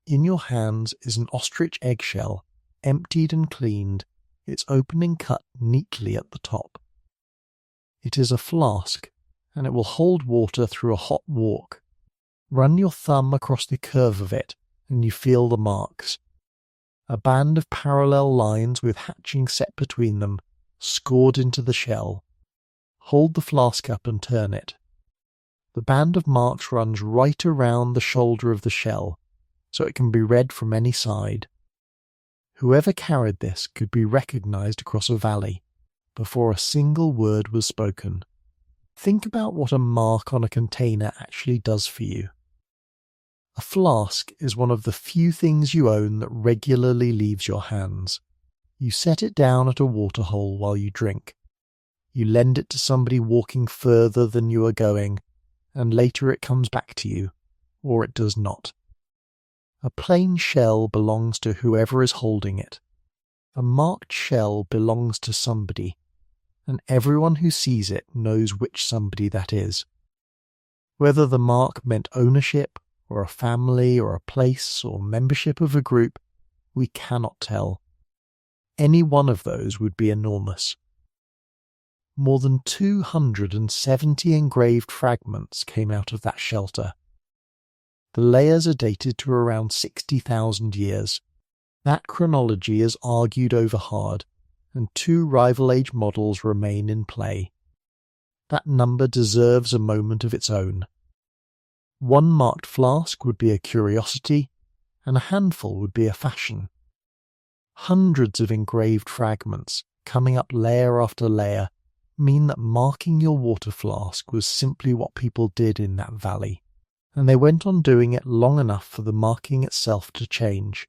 In your hands is an ostrich eggshell, emptied and cleaned, its opening cut neatly at the top. It is a flask, and it will hold water through a hot walk. Run your thumb across the curve of it, and you feel the marks. A band of parallel lines with hatching set between them, scored into the shell. Hold the flask up and turn it. The band of marks runs right around the shoulder of the shell, so it can be read from any side. Whoever carried this could be recognized across a valley, before a single word was spoken. Think about what a mark on a container actually does for you. A flask is one of the few things you own that regularly leaves your hands. You set it down at a waterhole while you drink. You lend it to somebody walking further than you are going, and later it comes back to you, or it does not. A plain shell belongs to whoever is holding it. A marked shell belongs to somebody, and everyone who sees it knows which somebody that is. Whether the mark meant ownership, or a family, or a place, or membership of a group, we cannot tell. Any one of those would be enormous. More than 270 engraved fragments came out of that shelter. The layers are dated to around 60,000 years. That chronology is argued over hard, and 2 rival age models remain in play. That number deserves a moment of its own. One marked flask would be a curiosity, and a handful would be a fashion. Hundreds of engraved fragments, coming up layer after layer, mean that marking your water flask was simply what people did in that valley, and they went on doing it long enough for the marking itself to change.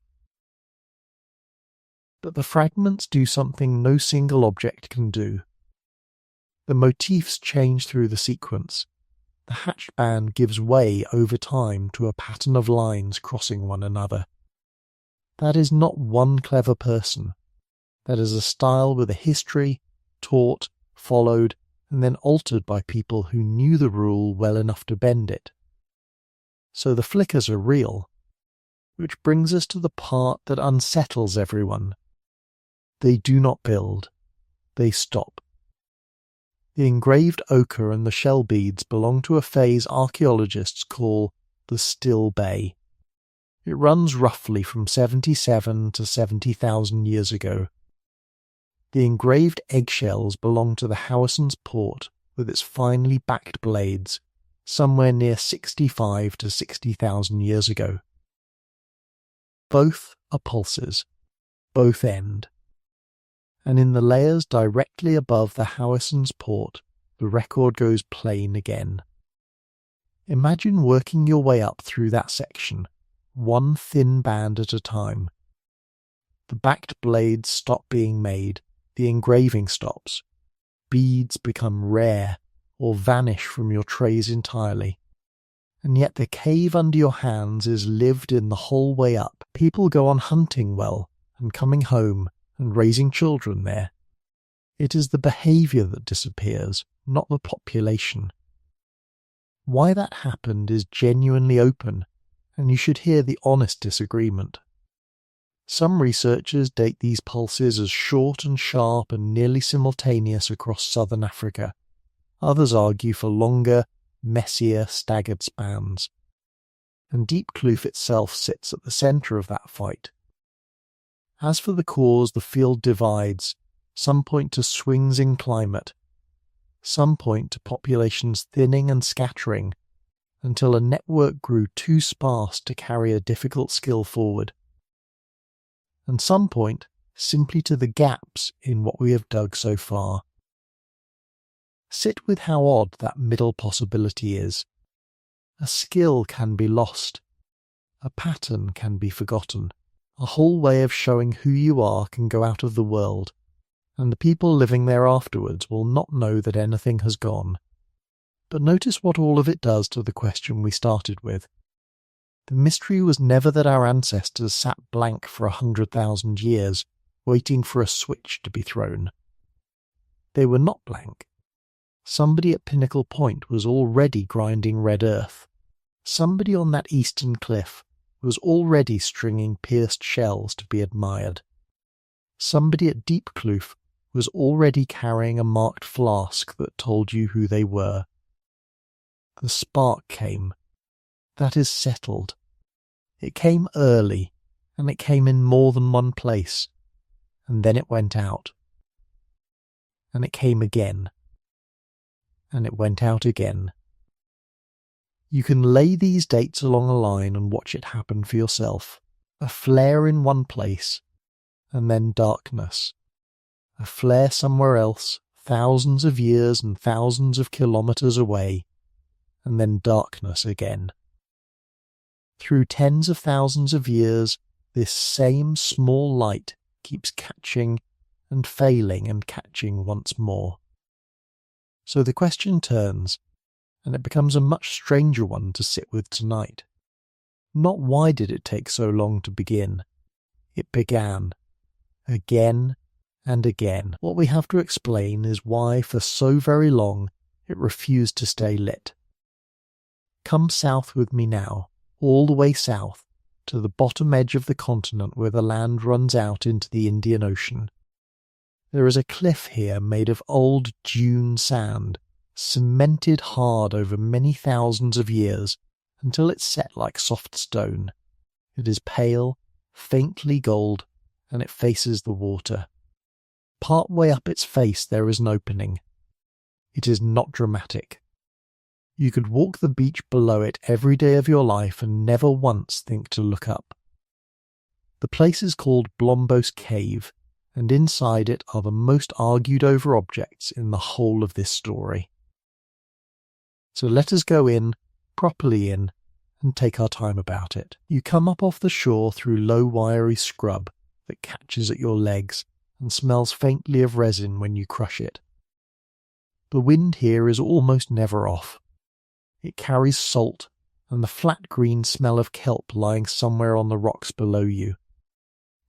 But the fragments do something no single object can do. The motifs change through the sequence. The hatched band gives way over time to a pattern of lines crossing one another. That is not one clever person. That is a style with a history, taught, followed, and then altered by people who knew the rule well enough to bend it. So the flickers are real, which brings us to the part that unsettles everyone. They do not build, they stop. The engraved ochre and the shell beads belong to a phase archaeologists call the Still Bay. It runs roughly from 77 to 70,000 years ago. The engraved eggshells belong to the Howisson's port with its finely backed blades, somewhere near 65 to 60,000 years ago. Both are pulses, both end. And in the layers directly above the Howisson's port, the record goes plain again. Imagine working your way up through that section, one thin band at a time. The backed blades stop being made, the engraving stops. Beads become rare or vanish from your trays entirely. And yet the cave under your hands is lived in the whole way up. People go on hunting well and coming home and raising children there. It is the behaviour that disappears, not the population. Why that happened is genuinely open, and you should hear the honest disagreement. Some researchers date these pulses as short and sharp and nearly simultaneous across southern Africa. Others argue for longer, messier, staggered spans. And Deep Kloof itself sits at the centre of that fight. As for the cause, the field divides. Some point to swings in climate. Some point to populations thinning and scattering, until a network grew too sparse to carry a difficult skill forward. And some point simply to the gaps in what we have dug so far. Sit with how odd that middle possibility is. A skill can be lost. A pattern can be forgotten. A whole way of showing who you are can go out of the world, and the people living there afterwards will not know that anything has gone. But notice what all of it does to the question we started with. The mystery was never that our ancestors sat blank for 100,000 years, waiting for a switch to be thrown. They were not blank. Somebody at Pinnacle Point was already grinding red earth. Somebody on that eastern cliff was already stringing pierced shells to be admired. Somebody at Deep Kloof was already carrying a marked flask that told you who they were. The spark came. That is settled. It came early, and it came in more than one place, and then it went out. And it came again. And it went out again. You can lay these dates along a line and watch it happen for yourself. A flare in one place, and then darkness. A flare somewhere else, thousands of years and thousands of kilometres away, and then darkness again. Through tens of thousands of years, this same small light keeps catching and failing and catching once more. So the question turns, and it becomes a much stranger one to sit with tonight. Not why did it take so long to begin? It began. Again and again. What we have to explain is why for so very long it refused to stay lit. Come south with me now, all the way south, to the bottom edge of the continent where the land runs out into the Indian Ocean. There is a cliff here made of old dune sand, cemented hard over many thousands of years until it's set like soft stone. It is pale, faintly gold, and it faces the water. Part way up its face there is an opening. It is not dramatic. You could walk the beach below it every day of your life and never once think to look up. The place is called Blombos Cave, and inside it are the most argued over objects in the whole of this story. So let us go in, properly in, and take our time about it. You come up off the shore through low wiry scrub that catches at your legs and smells faintly of resin when you crush it. The wind here is almost never off. It carries salt and the flat green smell of kelp lying somewhere on the rocks below you.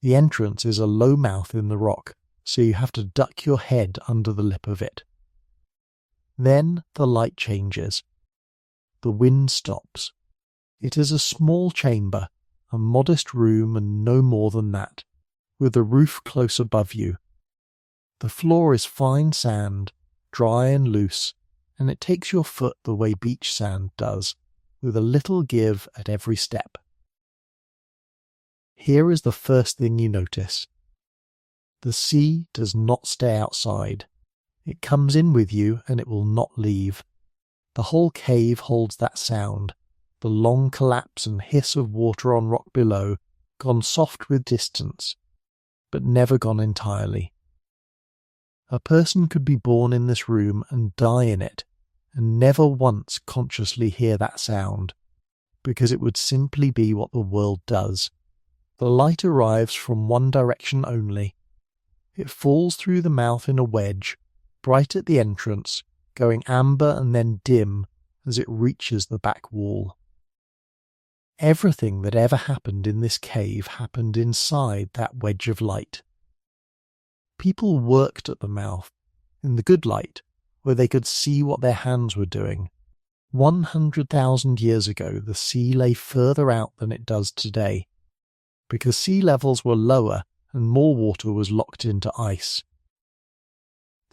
The entrance is a low mouth in the rock, so you have to duck your head under the lip of it. Then the light changes. The wind stops. It is a small chamber, a modest room and no more than that, with a roof close above you. The floor is fine sand, dry and loose, and it takes your foot the way beach sand does, with a little give at every step. Here is the first thing you notice. The sea does not stay outside. It comes in with you and it will not leave. The whole cave holds that sound, the long collapse and hiss of water on rock below, gone soft with distance, but never gone entirely. A person could be born in this room and die in it, and never once consciously hear that sound, because it would simply be what the world does. The light arrives from one direction only. It falls through the mouth in a wedge, bright at the entrance, going amber and then dim as it reaches the back wall. Everything that ever happened in this cave happened inside that wedge of light. People worked at the mouth, in the good light, where they could see what their hands were doing. 100,000 years ago, the sea lay further out than it does today, because sea levels were lower and more water was locked into ice.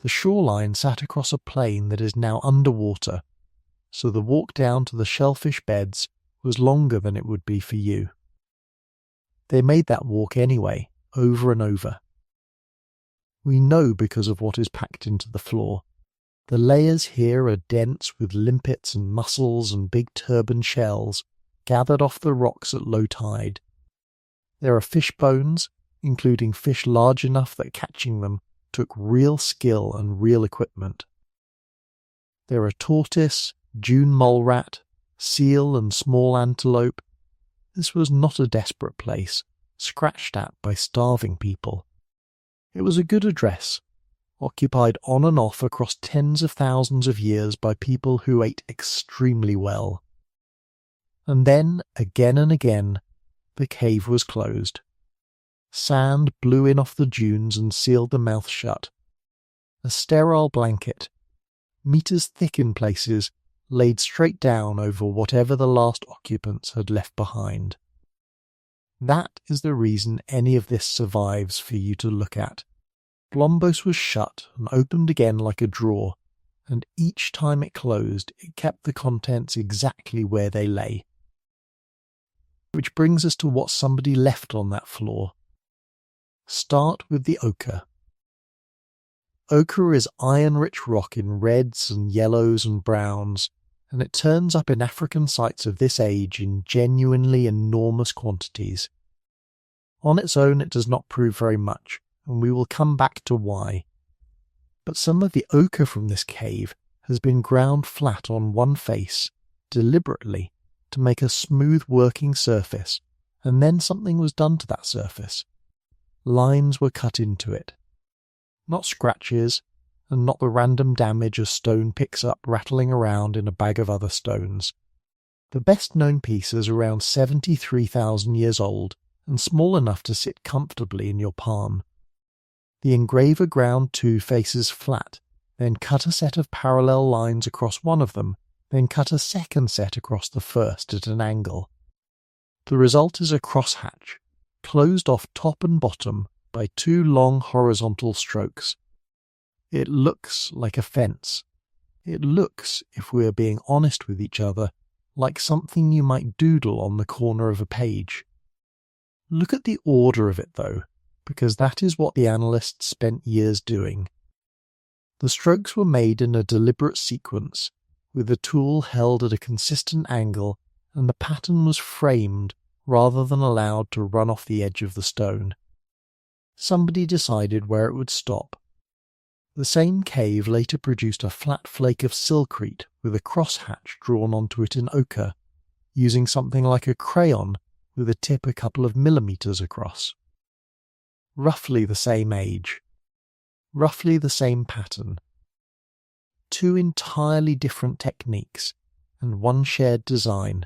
The shoreline sat across a plain that is now underwater, so the walk down to the shellfish beds was longer than it would be for you. They made that walk anyway, over and over. We know because of what is packed into the floor. The layers here are dense with limpets and mussels and big turban shells gathered off the rocks at low tide. There are fish bones, including fish large enough that catching them took real skill and real equipment. There are tortoise, dune mole rat, seal and small antelope. This was not a desperate place, scratched at by starving people. It was a good address, occupied on and off across tens of thousands of years by people who ate extremely well. And then, again and again, the cave was closed. Sand blew in off the dunes and sealed the mouth shut. A sterile blanket, meters thick in places, laid straight down over whatever the last occupants had left behind. That is the reason any of this survives for you to look at. Blombos was shut and opened again like a drawer, and each time it closed, it kept the contents exactly where they lay. Which brings us to what somebody left on that floor. Start with the ochre. Ochre is iron-rich rock in reds and yellows and browns, and it turns up in African sites of this age in genuinely enormous quantities. On its own it does not prove very much, and we will come back to why. But some of the ochre from this cave has been ground flat on one face, deliberately, to make a smooth working surface, and then something was done to that surface. Lines were cut into it. Not scratches, and not the random damage a stone picks up rattling around in a bag of other stones. The best known piece is around 73,000 years old, and small enough to sit comfortably in your palm. The engraver ground two faces flat, then cut a set of parallel lines across one of them, then cut a second set across the first at an angle. The result is a crosshatch, closed off top and bottom by two long horizontal strokes. It looks like a fence. It looks, if we are being honest with each other, like something you might doodle on the corner of a page. Look at the order of it, though, because that is what the analysts spent years doing. The strokes were made in a deliberate sequence, with the tool held at a consistent angle, and the pattern was framed rather than allowed to run off the edge of the stone. Somebody decided where it would stop. The same cave later produced a flat flake of silkrete with a crosshatch drawn onto it in ochre, using something like a crayon with a tip a couple of millimeters across. Roughly the same age. Roughly the same pattern. Two entirely different techniques, and one shared design.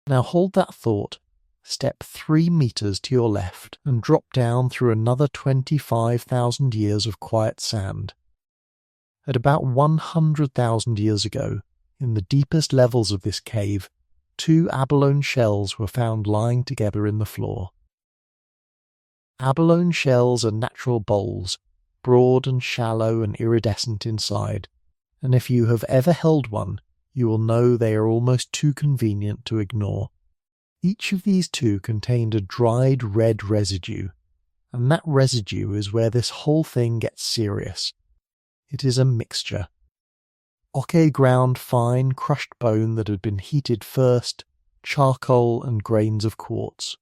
Now hold that thought, step 3 meters to your left, and drop down through another 25,000 years of quiet sand. At about 100,000 years ago, in the deepest levels of this cave, 2 abalone shells were found lying together in the floor. Abalone shells are natural bowls, broad and shallow and iridescent inside, and if you have ever held one, you will know they are almost too convenient to ignore. Each of these 2 contained a dried red residue, and that residue is where this whole thing gets serious. It is a mixture. Oke ground fine crushed bone that had been heated first, charcoal and grains of quartz.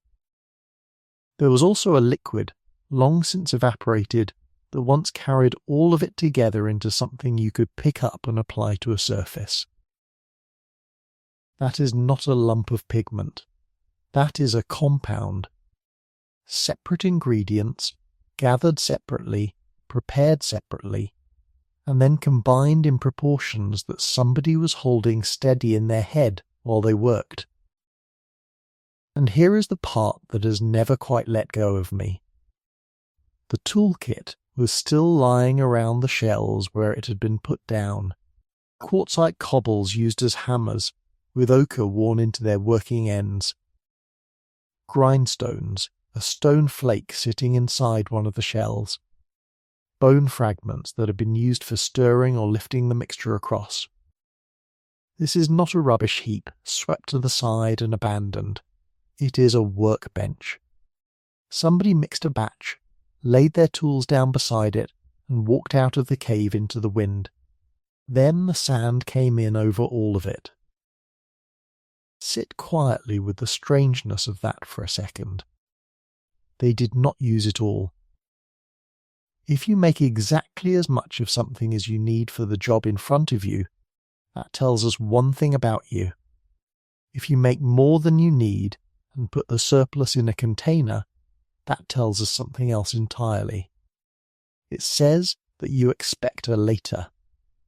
There was also a liquid, long since evaporated, that once carried all of it together into something you could pick up and apply to a surface. That is not a lump of pigment. That is a compound. Separate ingredients, gathered separately, prepared separately, and then combined in proportions that somebody was holding steady in their head while they worked. And here is the part that has never quite let go of me. The toolkit was still lying around the shells where it had been put down, quartzite cobbles used as hammers, with ochre worn into their working ends. Grindstones, a stone flake sitting inside one of the shells. Bone fragments that had been used for stirring or lifting the mixture across. This is not a rubbish heap, swept to the side and abandoned. It is a workbench. Somebody mixed a batch, laid their tools down beside it, and walked out of the cave into the wind. Then the sand came in over all of it. Sit quietly with the strangeness of that for a second. They did not use it all. If you make exactly as much of something as you need for the job in front of you, that tells us one thing about you. If you make more than you need and put the surplus in a container, that tells us something else entirely. It says that you expect a later.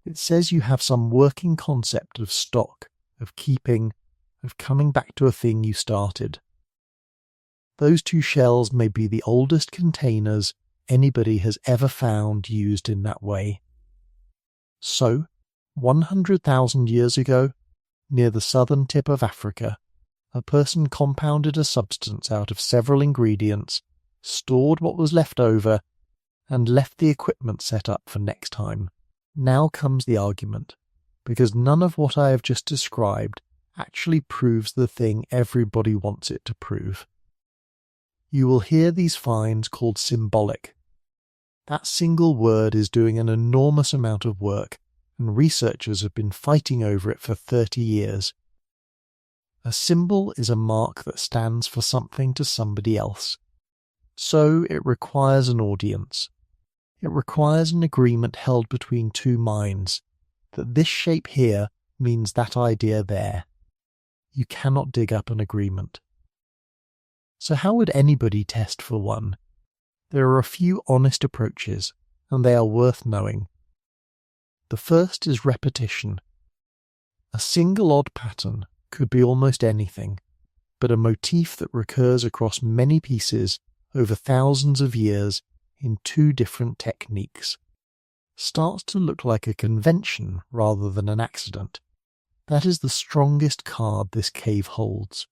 It says you have some working concept of stock, of keeping, of coming back to a thing you started. Those 2 shells may be the oldest containers anybody has ever found used in that way. So, 100,000 years ago, near the southern tip of Africa, a person compounded a substance out of several ingredients, stored what was left over, and left the equipment set up for next time. Now comes the argument, because none of what I have just described actually proves the thing everybody wants it to prove. You will hear these finds called symbolic. That single word is doing an enormous amount of work, and researchers have been fighting over it for 30 years. A symbol is a mark that stands for something to somebody else. So it requires an audience. It requires an agreement held between 2 minds, that this shape here means that idea there. You cannot dig up an agreement. So how would anybody test for one? There are a few honest approaches, and they are worth knowing. The first is repetition. A single odd pattern could be almost anything, but a motif that recurs across many pieces over thousands of years in 2 different techniques starts to look like a convention rather than an accident. That is the strongest card this cave holds.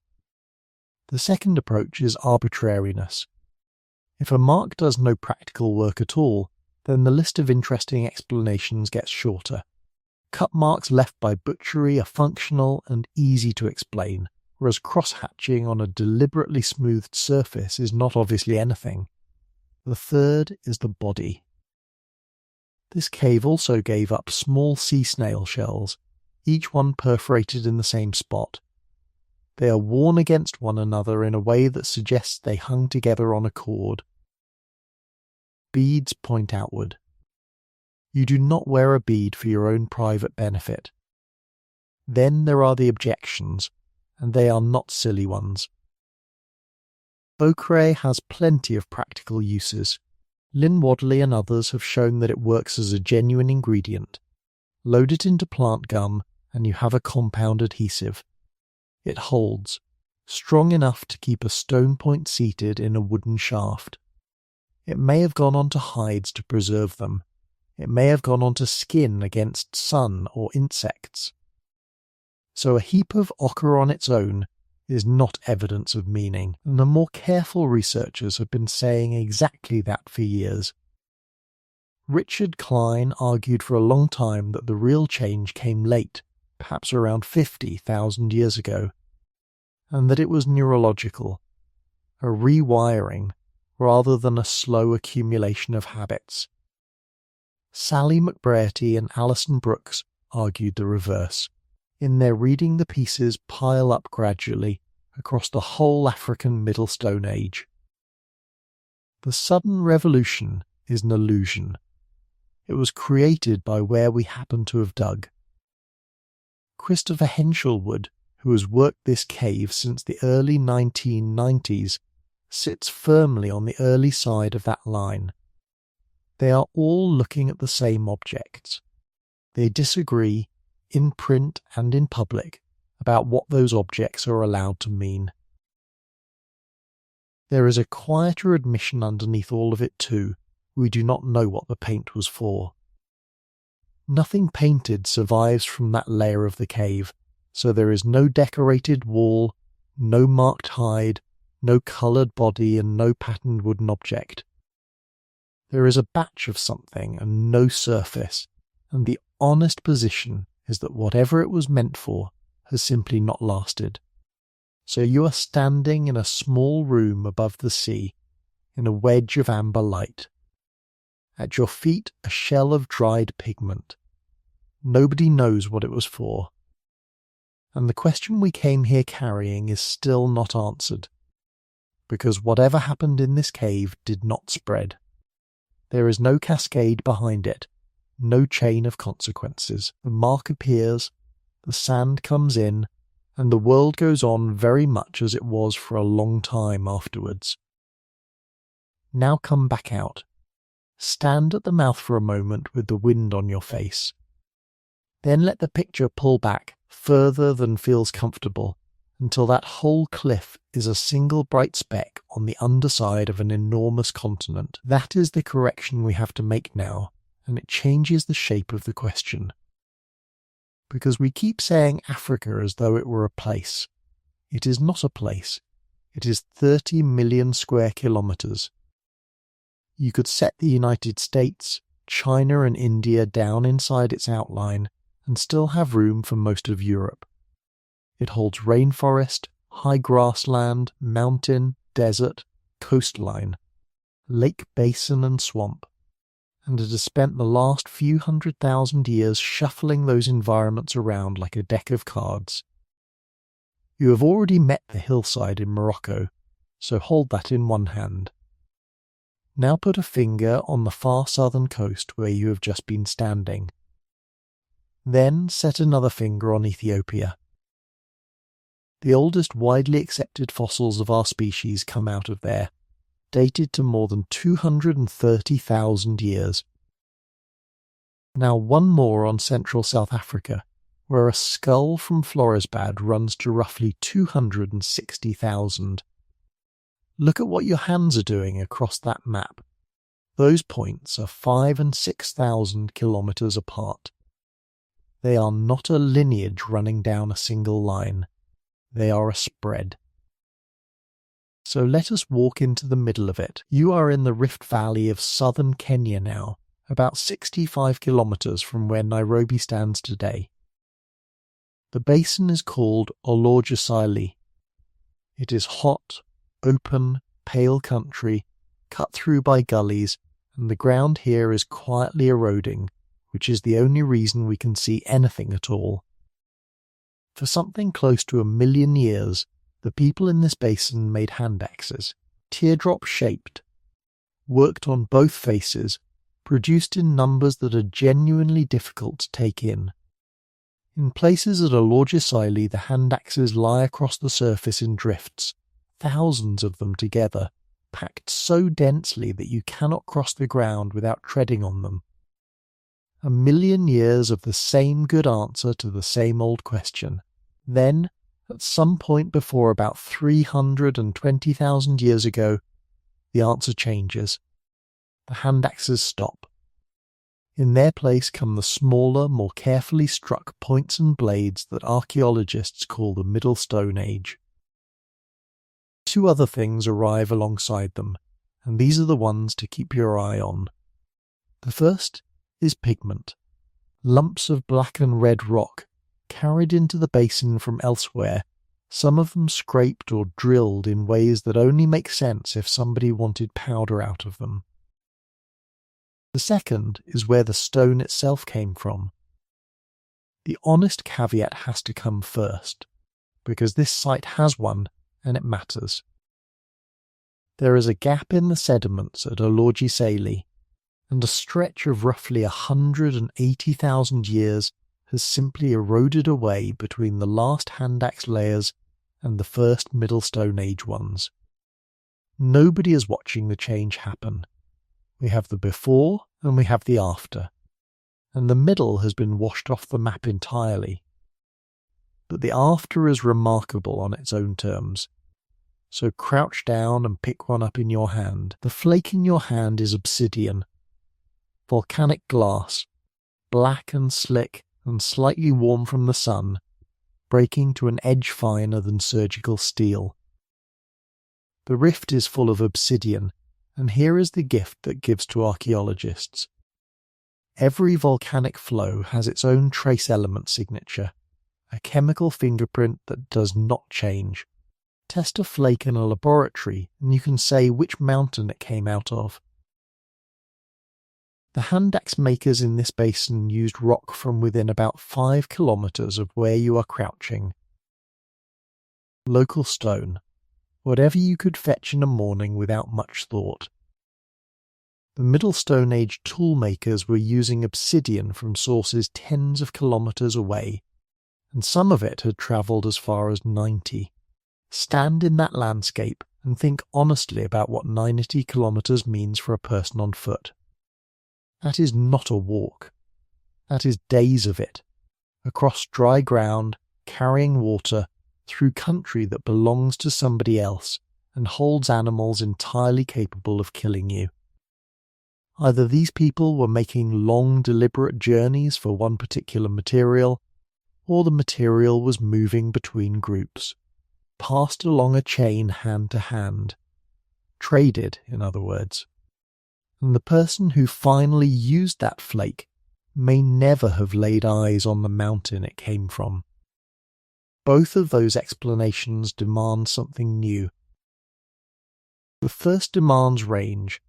The second approach is arbitrariness. If a mark does no practical work at all, then the list of interesting explanations gets shorter. Cut marks left by butchery are functional and easy to explain, whereas cross-hatching on a deliberately smoothed surface is not obviously anything. The third is the body. This cave also gave up small sea snail shells, each one perforated in the same spot. They are worn against one another in a way that suggests they hung together on a cord. Beads point outward. You do not wear a bead for your own private benefit. Then there are the objections, and they are not silly ones. Ochre has plenty of practical uses. Lynn Wadley and others have shown that it works as a genuine ingredient. Load it into plant gum, and you have a compound adhesive. It holds, strong enough to keep a stone point seated in a wooden shaft. It may have gone onto hides to preserve them. It may have gone onto skin against sun or insects. So a heap of ochre on its own is not evidence of meaning, and the more careful researchers have been saying exactly that for years. Richard Klein argued for a long time that the real change came late, perhaps around 50,000 years ago, and that it was neurological, a rewiring rather than a slow accumulation of habits. Sally McBrearty and Alison Brooks argued the reverse. In their reading, the pieces pile up gradually across the whole African Middle Stone Age. The sudden revolution is an illusion. It was created by where we happen to have dug. Christopher Henshelwood, who has worked this cave since the early 1990s, sits firmly on the early side of that line. They are all looking at the same objects. They disagree, in print and in public, about what those objects are allowed to mean. There is a quieter admission underneath all of it too. We do not know what the paint was for. Nothing painted survives from that layer of the cave, so there is no decorated wall, no marked hide, no coloured body, and no patterned wooden object. There is a batch of something and no surface, and the honest position is that whatever it was meant for has simply not lasted. So you are standing in a small room above the sea, in a wedge of amber light. At your feet, a shell of dried pigment. Nobody knows what it was for. And the question we came here carrying is still not answered, because whatever happened in this cave did not spread. There is no cascade behind it, no chain of consequences. The mark appears, the sand comes in, and the world goes on very much as it was for a long time afterwards. Now come back out. Stand at the mouth for a moment with the wind on your face. Then let the picture pull back further than feels comfortable until that whole cliff is a single bright speck on the underside of an enormous continent. That is the correction we have to make now, and it changes the shape of the question. Because we keep saying Africa as though it were a place. It is not a place. It is 30 million square kilometres. You could set the United States, China and India down inside its outline and still have room for most of Europe. It holds rainforest, high grassland, mountain, desert, coastline, lake basin and swamp, and it has spent the last few 100,000 years shuffling those environments around like a deck of cards. You have already met the hillside in Morocco, so hold that in one hand. Now put a finger on the far southern coast where you have just been standing. Then set another finger on Ethiopia. The oldest widely accepted fossils of our species come out of there, dated to more than 230,000 years. Now one more on central South Africa, where a skull from Florisbad runs to roughly 260,000. Look at what your hands are doing across that map. Those points are 5,000 and 6,000 kilometres apart. They are not a lineage running down a single line. They are a spread. So let us walk into the middle of it. You are in the Rift Valley of southern Kenya now, about 65 kilometres from where Nairobi stands today. The basin is called Olorgesailie. It is hot, open, pale country, cut through by gullies, and the ground here is quietly eroding, which is the only reason we can see anything at all. For something close to 1 million years, the people in this basin made hand axes, teardrop-shaped, worked on both faces, produced in numbers that are genuinely difficult to take in. In places at Olorgesailie, the hand axes lie across the surface in drifts, thousands of them together, packed so densely that you cannot cross the ground without treading on them. 1 million years of the same good answer to the same old question. Then, at some point before about 320,000 years ago, the answer changes. The hand axes stop. In their place come the smaller, more carefully struck points and blades that archaeologists call the Middle Stone Age. Two other things arrive alongside them, and these are the ones to keep your eye on. The first is pigment. Lumps of black and red rock, carried into the basin from elsewhere, some of them scraped or drilled in ways that only make sense if somebody wanted powder out of them. The second is where the stone itself came from. The honest caveat has to come first, because this site has one and it matters. There is a gap in the sediments at Olorji Seli, and a stretch of roughly 180,000 years has simply eroded away between the last hand axe layers and the first Middle Stone Age ones. Nobody is watching the change happen. We have the before and we have the after, and the middle has been washed off the map entirely. But the after is remarkable on its own terms. So crouch down and pick one up in your hand. The flake in your hand is obsidian, volcanic glass, black and slick and slightly warm from the sun, breaking to an edge finer than surgical steel. The rift is full of obsidian, and here is the gift that gives to archaeologists. Every volcanic flow has its own trace element signature, a chemical fingerprint that does not change. Test a flake in a laboratory and you can say which mountain it came out of. The hand axe makers in this basin used rock from within about 5 kilometres of where you are crouching. Local stone, whatever you could fetch in a morning without much thought. The Middle Stone Age tool makers were using obsidian from sources tens of kilometres away, and some of it had travelled as far as 90. Stand in that landscape and think honestly about what 90 kilometres means for a person on foot. That is not a walk. That is days of it, across dry ground, carrying water, through country that belongs to somebody else and holds animals entirely capable of killing you. Either these people were making long, deliberate journeys for one particular material, or the material was moving between groups, passed along a chain hand to hand, traded, in other words. And the person who finally used that flake may never have laid eyes on the mountain it came from. Both of those explanations demand something new. The first demands range,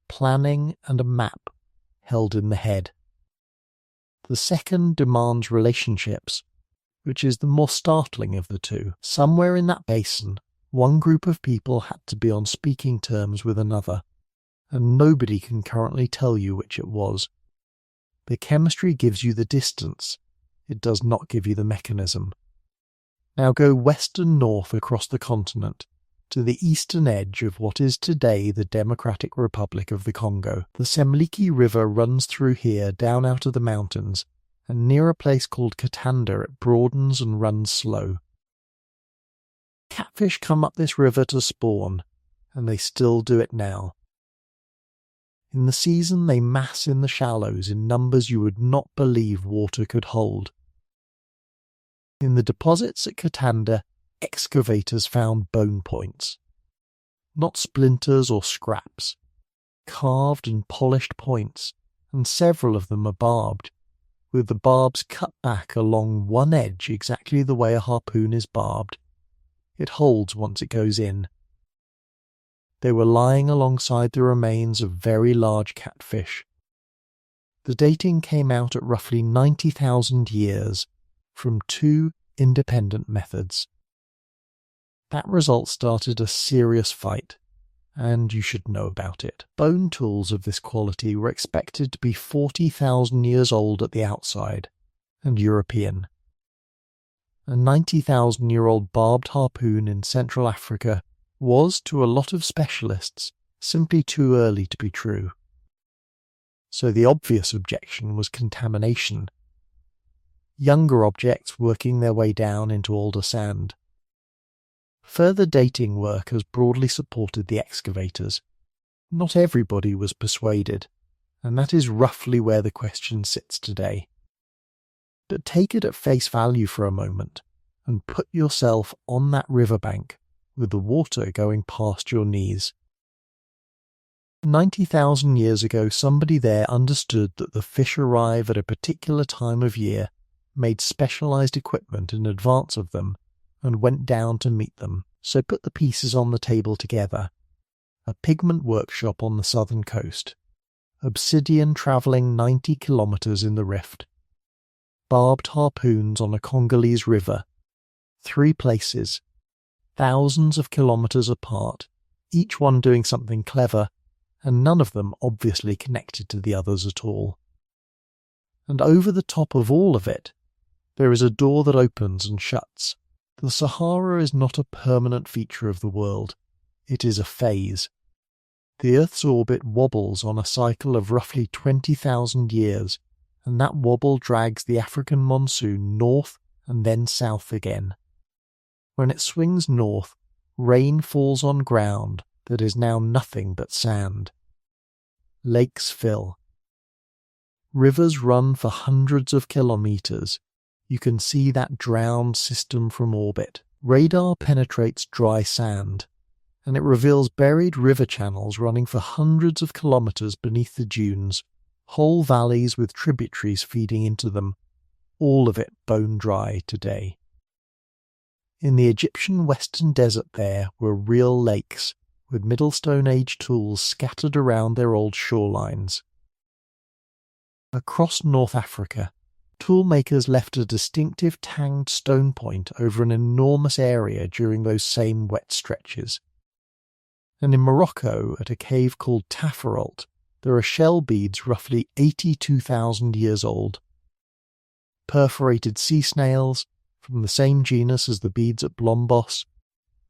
planning and a map held in the head. The second demands relationships, which is the more startling of the two. Somewhere in that basin, one group of people had to be on speaking terms with another, and nobody can currently tell you which it was. The chemistry gives you the distance, it does not give you the mechanism. Now go west and north across the continent, to the eastern edge of what is today the Democratic Republic of the Congo. The Semliki River runs through here down out of the mountains, and near a place called Katanda it broadens and runs slow. Catfish come up this river to spawn, and they still do it now. In the season they mass in the shallows in numbers you would not believe water could hold. In the deposits at Katanda, excavators found bone points. Not splinters or scraps. Carved and polished points, and several of them are barbed, with the barbs cut back along one edge exactly the way a harpoon is barbed. It holds once it goes in. They were lying alongside the remains of very large catfish. The dating came out at roughly 90,000 years from 2 independent methods. That result started a serious fight, and you should know about it. Bone tools of this quality were expected to be 40,000 years old at the outside, and European. A 90,000-year-old barbed harpoon in Central Africa was, to a lot of specialists, simply too early to be true. So the obvious objection was contamination. Younger objects working their way down into older sand. Further dating work has broadly supported the excavators. Not everybody was persuaded, and that is roughly where the question sits today. But take it at face value for a moment and put yourself on that riverbank with the water going past your knees. 90,000 years ago, somebody there understood that the fish arrive at a particular time of year, made specialized equipment in advance of them, and went down to meet them. So put the pieces on the table together. A pigment workshop on the southern coast. Obsidian travelling 90 kilometres in the rift. Barbed harpoons on a Congolese river. 3 places. Thousands of kilometres apart, each one doing something clever, and none of them obviously connected to the others at all. And over the top of all of it, there is a door that opens and shuts. The Sahara is not a permanent feature of the world. It is a phase. The Earth's orbit wobbles on a cycle of roughly 20,000 years, and that wobble drags the African monsoon north and then south again. When it swings north, rain falls on ground that is now nothing but sand. Lakes fill. Rivers run for hundreds of kilometres. You can see that drowned system from orbit. Radar penetrates dry sand, and it reveals buried river channels running for hundreds of kilometres beneath the dunes, whole valleys with tributaries feeding into them, all of it bone dry today. In the Egyptian Western Desert there were real lakes, with Middle Stone Age tools scattered around their old shorelines. Across North Africa, toolmakers left a distinctive tanged stone point over an enormous area during those same wet stretches. And in Morocco, at a cave called Tafaralt, there are shell beads roughly 82,000 years old. Perforated sea snails, from the same genus as the beads at Blombos,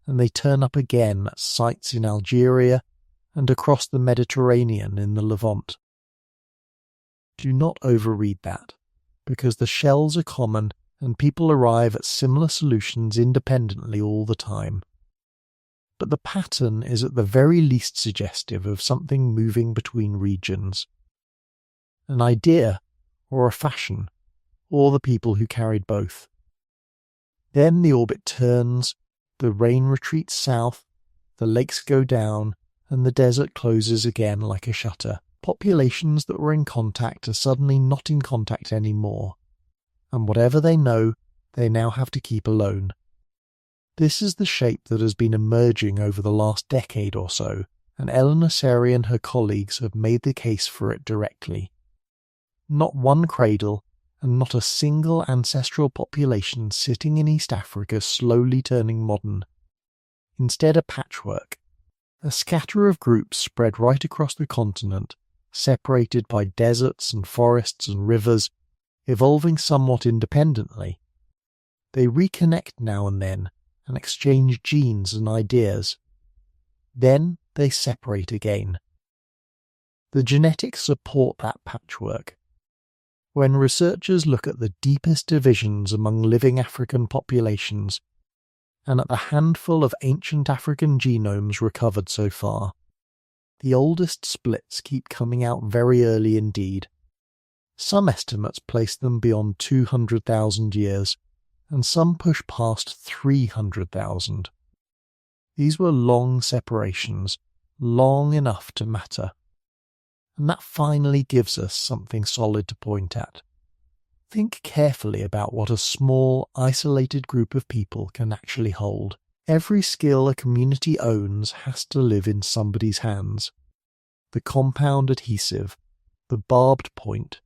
and they turn up again at sites in Algeria and across the Mediterranean in the Levant. Do not overread that, because the shells are common and people arrive at similar solutions independently all the time. But the pattern is at the very least suggestive of something moving between regions. An idea, or a fashion, or the people who carried both. Then the orbit turns, the rain retreats south, the lakes go down, and the desert closes again like a shutter. Populations that were in contact are suddenly not in contact anymore, and whatever they know, they now have to keep alone. This is the shape that has been emerging over the last decade or so, and Eleanor Seri and her colleagues have made the case for it directly. Not one cradle, and not a single ancestral population sitting in East Africa slowly turning modern. Instead a patchwork. A scatter of groups spread right across the continent, separated by deserts and forests and rivers, evolving somewhat independently. They reconnect now and then, and exchange genes and ideas. Then they separate again. The genetics support that patchwork. When researchers look at the deepest divisions among living African populations, and at the handful of ancient African genomes recovered so far, the oldest splits keep coming out very early indeed. Some estimates place them beyond 200,000 years, and some push past 300,000. These were long separations, long enough to matter. And that finally gives us something solid to point at. Think carefully about what a small, isolated group of people can actually hold. Every skill a community owns has to live in somebody's hands. The compound adhesive, the barbed point,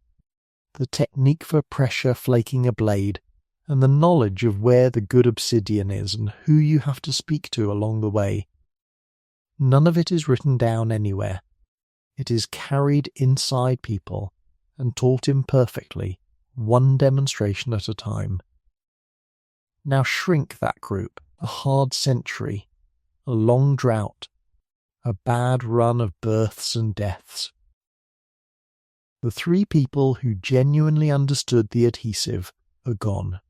the technique for pressure flaking a blade, and the knowledge of where the good obsidian is and who you have to speak to along the way. None of it is written down anywhere. It is carried inside people and taught imperfectly, one demonstration at a time. Now shrink that group, a hard century, a long drought, a bad run of births and deaths. The 3 people who genuinely understood the adhesive are gone.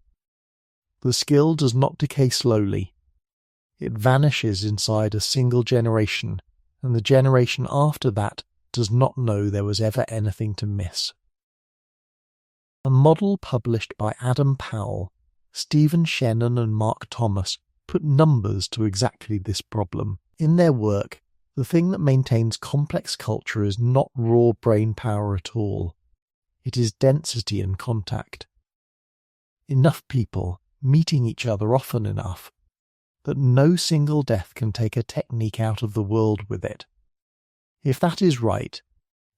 The skill does not decay slowly. It vanishes inside a single generation, and the generation after that does not know there was ever anything to miss. A model published by Adam Powell, Stephen Shannon and Mark Thomas put numbers to exactly this problem. In their work, the thing that maintains complex culture is not raw brain power at all. It is density and contact. Enough people meeting each other often enough that no single death can take a technique out of the world with it. If that is right,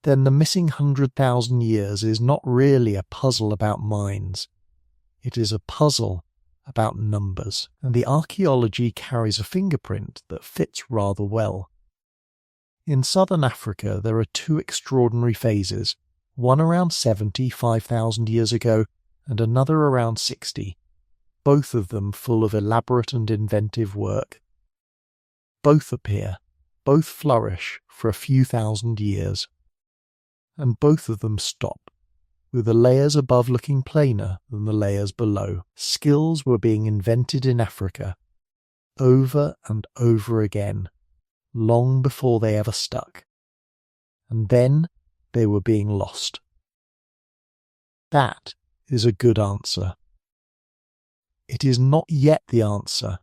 then the missing 100,000 years is not really a puzzle about minds. It is a puzzle about numbers, and the archaeology carries a fingerprint that fits rather well. In southern Africa there are two extraordinary phases, one around 5,000 years ago and another around 60, both of them full of elaborate and inventive work. Both appear, both flourish for a few thousand years, and both of them stop, with the layers above looking plainer than the layers below. Skills were being invented in Africa, over and over again, long before they ever stuck. And then they were being lost. That is a good answer. It is not yet the answer,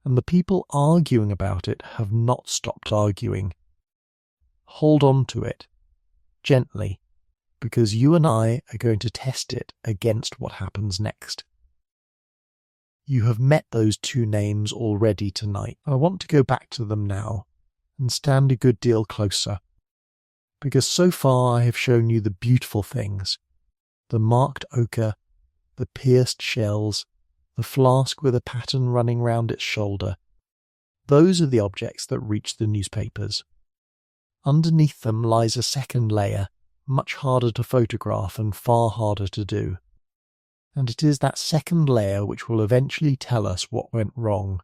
and the people arguing about it have not stopped arguing. Hold on to it, gently, because you and I are going to test it against what happens next. You have met those two names already tonight. I want to go back to them now and stand a good deal closer, because so far I have shown you the beautiful things, the marked ochre, the pierced shells, the flask with a pattern running round its shoulder. Those are the objects that reach the newspapers. Underneath them lies a second layer, much harder to photograph and far harder to do. And it is that second layer which will eventually tell us what went wrong.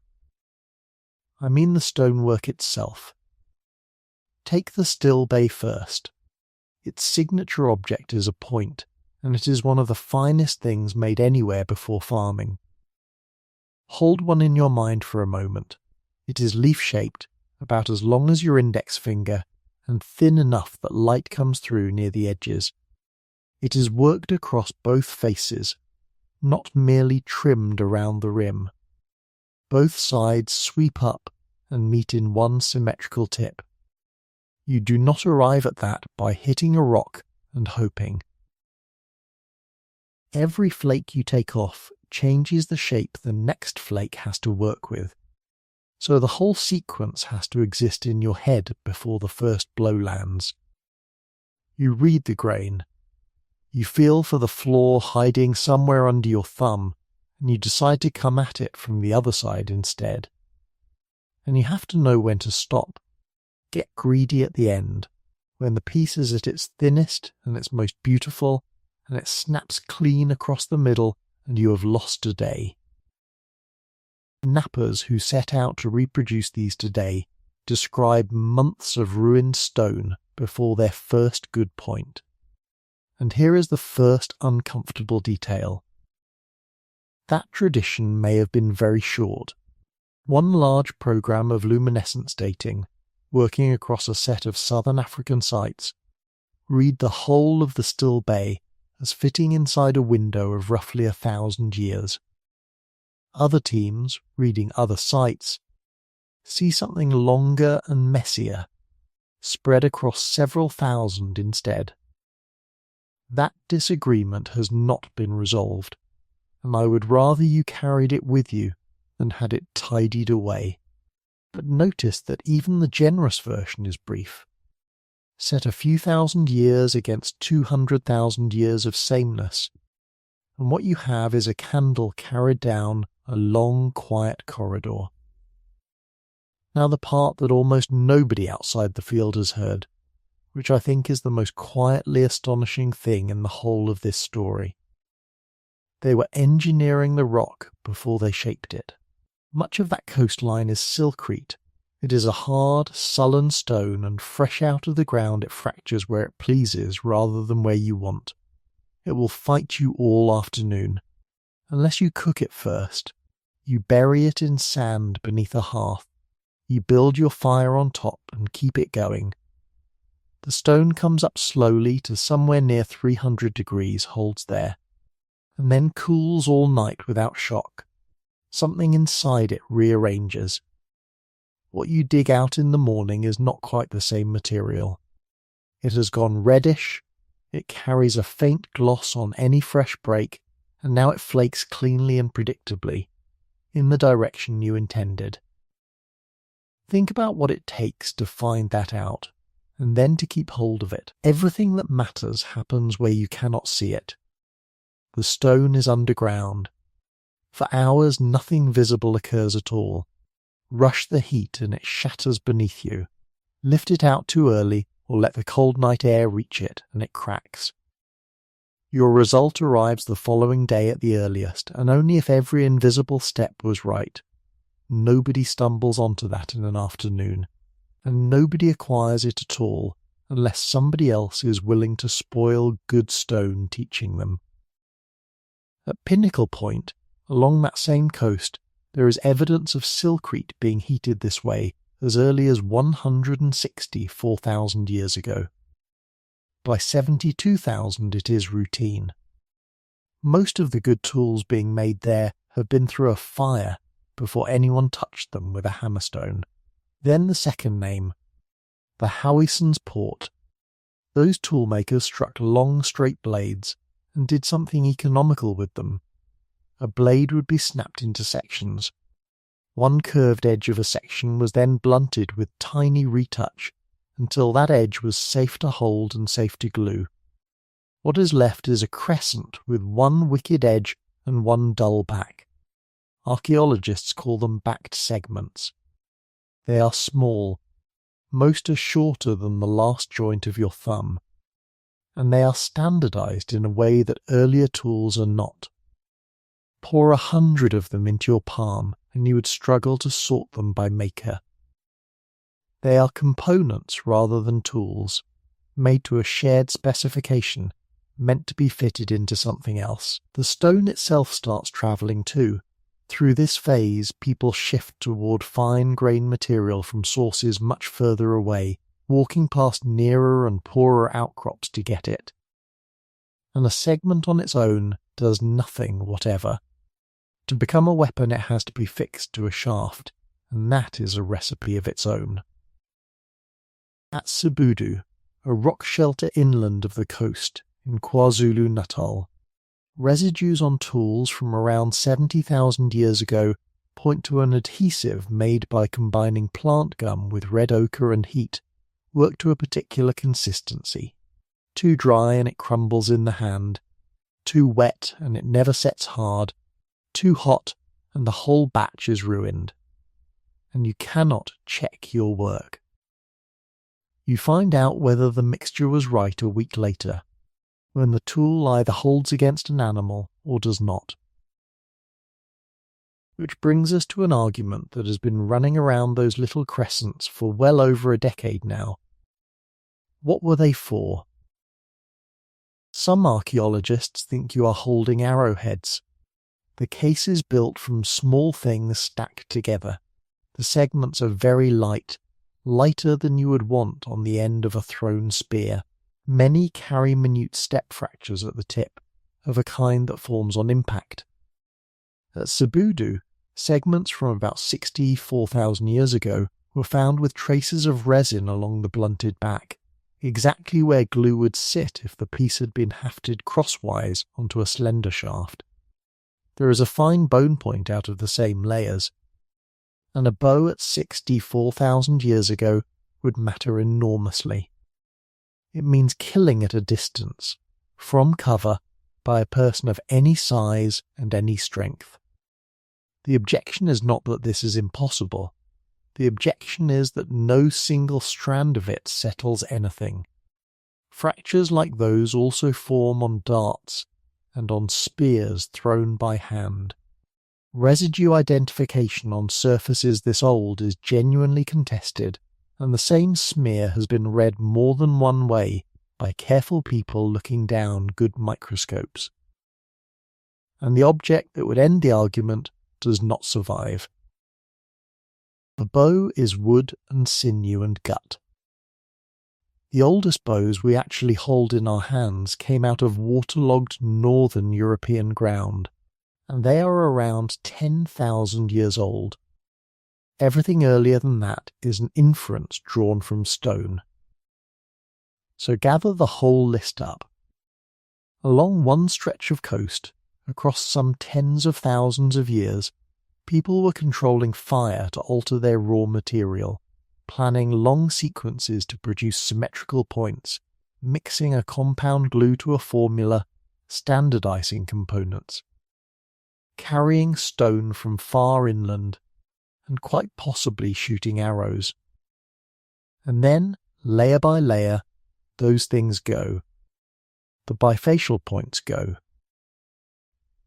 I mean the stonework itself. Take the still bay first. Its signature object is a point, and it is one of the finest things made anywhere before farming. Hold one in your mind for a moment. It is leaf-shaped, about as long as your index finger, and thin enough that light comes through near the edges. It is worked across both faces, not merely trimmed around the rim. Both sides sweep up and meet in one symmetrical tip. You do not arrive at that by hitting a rock and hoping. Every flake you take off changes the shape the next flake has to work with. So the whole sequence has to exist in your head before the first blow lands. You read the grain. You feel for the flaw hiding somewhere under your thumb, and you decide to come at it from the other side instead. And you have to know when to stop. Get greedy at the end, when the piece is at its thinnest and its most beautiful, and it snaps clean across the middle, and you have lost a day. Knappers who set out to reproduce these today describe months of ruined stone before their first good point. And here is the first uncomfortable detail. That tradition may have been very short. One large program of luminescence dating, working across a set of southern African sites, read the whole of the still bay as fitting inside a window of roughly 1,000 years. Other teams, reading other sites, see something longer and messier, spread across several thousand instead. That disagreement has not been resolved, and I would rather you carried it with you than had it tidied away. But notice that even the generous version is brief. Set a few thousand years against 200,000 years of sameness, and what you have is a candle carried down a long, quiet corridor. Now the part that almost nobody outside the field has heard, which I think is the most quietly astonishing thing in the whole of this story. They were engineering the rock before they shaped it. Much of that coastline is silkrete. It is a hard, sullen stone, and fresh out of the ground it fractures where it pleases rather than where you want. It will fight you all afternoon. Unless you cook it first, you bury it in sand beneath a hearth, you build your fire on top and keep it going. The stone comes up slowly to somewhere near 300 degrees, holds there, and then cools all night without shock. Something inside it rearranges. What you dig out in the morning is not quite the same material. It has gone reddish, it carries a faint gloss on any fresh break, and now it flakes cleanly and predictably, in the direction you intended. Think about what it takes to find that out, and then to keep hold of it. Everything that matters happens where you cannot see it. The stone is underground. For hours nothing visible occurs at all. Rush the heat and it shatters beneath you. Lift it out too early, or let the cold night air reach it, and it cracks. Your result arrives the following day at the earliest, and only if every invisible step was right. Nobody stumbles onto that in an afternoon, and nobody acquires it at all unless somebody else is willing to spoil good stone teaching them. At Pinnacle Point, along that same coast, there is evidence of silkrete being heated this way as early as 164,000 years ago. By 72,000 it is routine. Most of the good tools being made there have been through a fire before anyone touched them with a hammerstone. Then the second name, the Howison's Port. Those toolmakers struck long straight blades and did something economical with them. A blade would be snapped into sections. One curved edge of a section was then blunted with tiny retouch until that edge was safe to hold and safe to glue. What is left is a crescent with one wicked edge and one dull back. Archaeologists call them backed segments. They are small. Most are shorter than the last joint of your thumb, and they are standardized in a way that earlier tools are not. Pour 100 of them into your palm, and you would struggle to sort them by maker. They are components rather than tools, made to a shared specification, meant to be fitted into something else. The stone itself starts travelling too. Through this phase, people shift toward fine-grained material from sources much further away, walking past nearer and poorer outcrops to get it. And a segment on its own does nothing whatever. To become a weapon it has to be fixed to a shaft, and that is a recipe of its own. At Cebudu, a rock shelter inland of the coast in KwaZulu-Natal, residues on tools from around 70,000 years ago point to an adhesive made by combining plant gum with red ochre and heat, worked to a particular consistency. Too dry and it crumbles in the hand, too wet and it never sets hard, too hot and the whole batch is ruined. And you cannot check your work. You find out whether the mixture was right a week later, when the tool either holds against an animal or does not. Which brings us to an argument that has been running around those little crescents for well over a decade now. What were they for? Some archaeologists think you are holding arrowheads. The case is built from small things stacked together. The segments are very light, lighter than you would want on the end of a thrown spear. Many carry minute step fractures at the tip, of a kind that forms on impact. At Cebudu, segments from about 64,000 years ago were found with traces of resin along the blunted back, exactly where glue would sit if the piece had been hafted crosswise onto a slender shaft. There is a fine bone point out of the same layers, and a bow at 64,000 years ago would matter enormously. It means killing at a distance, from cover, by a person of any size and any strength. The objection is not that this is impossible. The objection is that no single strand of it settles anything. Fractures like those also form on darts and on spears thrown by hand. Residue identification on surfaces this old is genuinely contested, and the same smear has been read more than one way by careful people looking down good microscopes. And the object that would end the argument does not survive. The bow is wood and sinew and gut. The oldest bows we actually hold in our hands came out of waterlogged northern European ground, and they are around 10,000 years old. Everything earlier than that is an inference drawn from stone. So gather the whole list up. Along one stretch of coast, across some tens of thousands of years, people were controlling fire to alter their raw material, planning long sequences to produce symmetrical points, mixing a compound glue to a formula, standardizing components, carrying stone from far inland, and quite possibly shooting arrows. And then, layer by layer, those things go. The bifacial points go.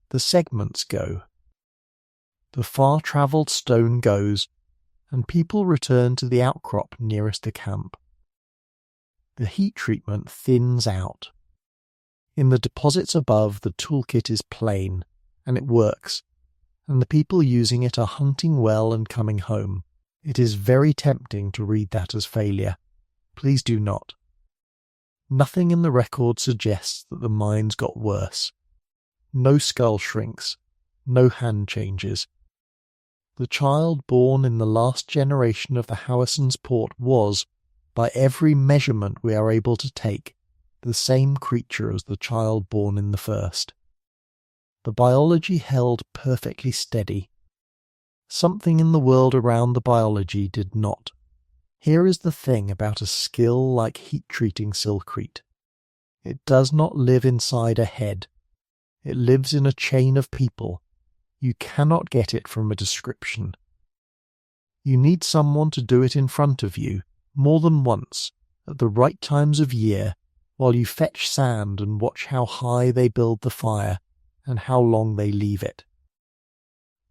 The segments go. The far-travelled stone goes, and people return to the outcrop nearest the camp. The heat treatment thins out. In the deposits above, the toolkit is plain, and it works, and the people using it are hunting well and coming home. It is very tempting to read that as failure. Please do not. Nothing in the record suggests that the mines got worse. No skull shrinks, no hand changes. The child born in the last generation of the Howisson's port was, by every measurement we are able to take, the same creature as the child born in the first. The biology held perfectly steady. Something in the world around the biology did not. Here is the thing about a skill like heat-treating silkcrete. It does not live inside a head. It lives in a chain of people. You cannot get it from a description. You need someone to do it in front of you, more than once, at the right times of year, while you fetch sand and watch how high they build the fire and how long they leave it.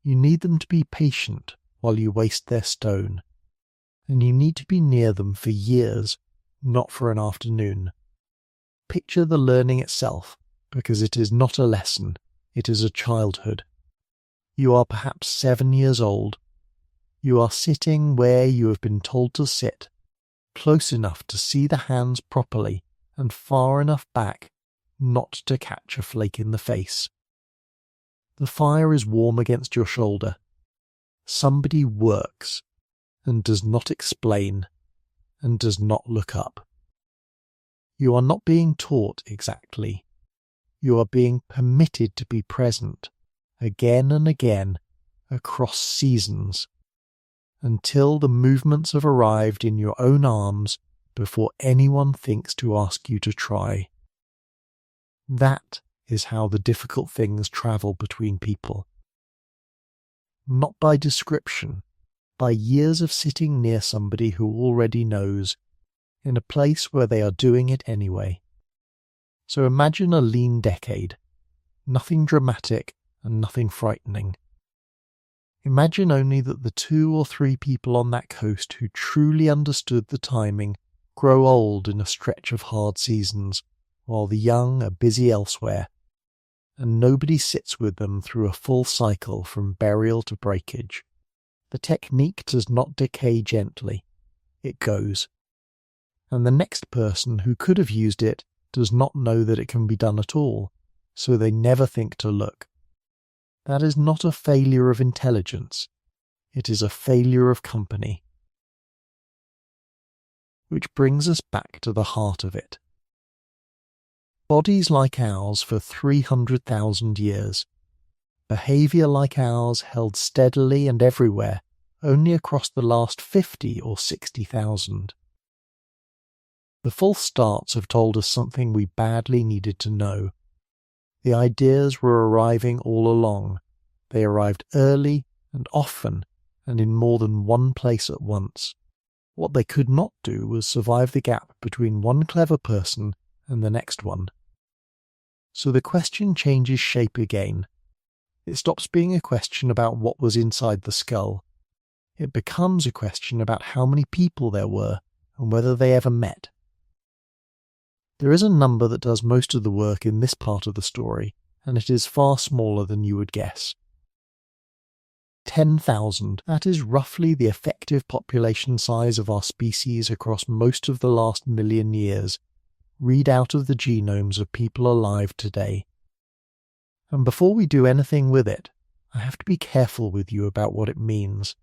You need them to be patient while you waste their stone, and you need to be near them for years, not for an afternoon. Picture the learning itself, because it is not a lesson, it is a childhood. You are perhaps 7 years old. You are sitting where you have been told to sit, close enough to see the hands properly and far enough back not to catch a flake in the face. The fire is warm against your shoulder. Somebody works, and does not explain, and does not look up. You are not being taught exactly. You are being permitted to be present, again and again, across seasons, until the movements have arrived in your own arms before anyone thinks to ask you to try. That is how the difficult things travel between people. Not by description, by years of sitting near somebody who already knows, in a place where they are doing it anyway. So imagine a lean decade, nothing dramatic and nothing frightening. Imagine only that the 2 or 3 people on that coast who truly understood the timing grow old in a stretch of hard seasons, while the young are busy elsewhere, and nobody sits with them through a full cycle from burial to breakage. The technique does not decay gently, it goes. And the next person who could have used it does not know that it can be done at all, so they never think to look. That is not a failure of intelligence, it is a failure of company. Which brings us back to the heart of it. Bodies like ours for 300,000 years. Behaviour like ours held steadily and everywhere, only across the last 50 or 60,000. The false starts have told us something we badly needed to know. The ideas were arriving all along. They arrived early and often and in more than one place at once. What they could not do was survive the gap between one clever person and the next one. So the question changes shape again. It stops being a question about what was inside the skull. It becomes a question about how many people there were and whether they ever met. There is a number that does most of the work in this part of the story, and it is far smaller than you would guess. 10,000, that is roughly the effective population size of our species across most of the last million years, read out of the genomes of people alive today. And before we do anything with it, I have to be careful with you about what it means,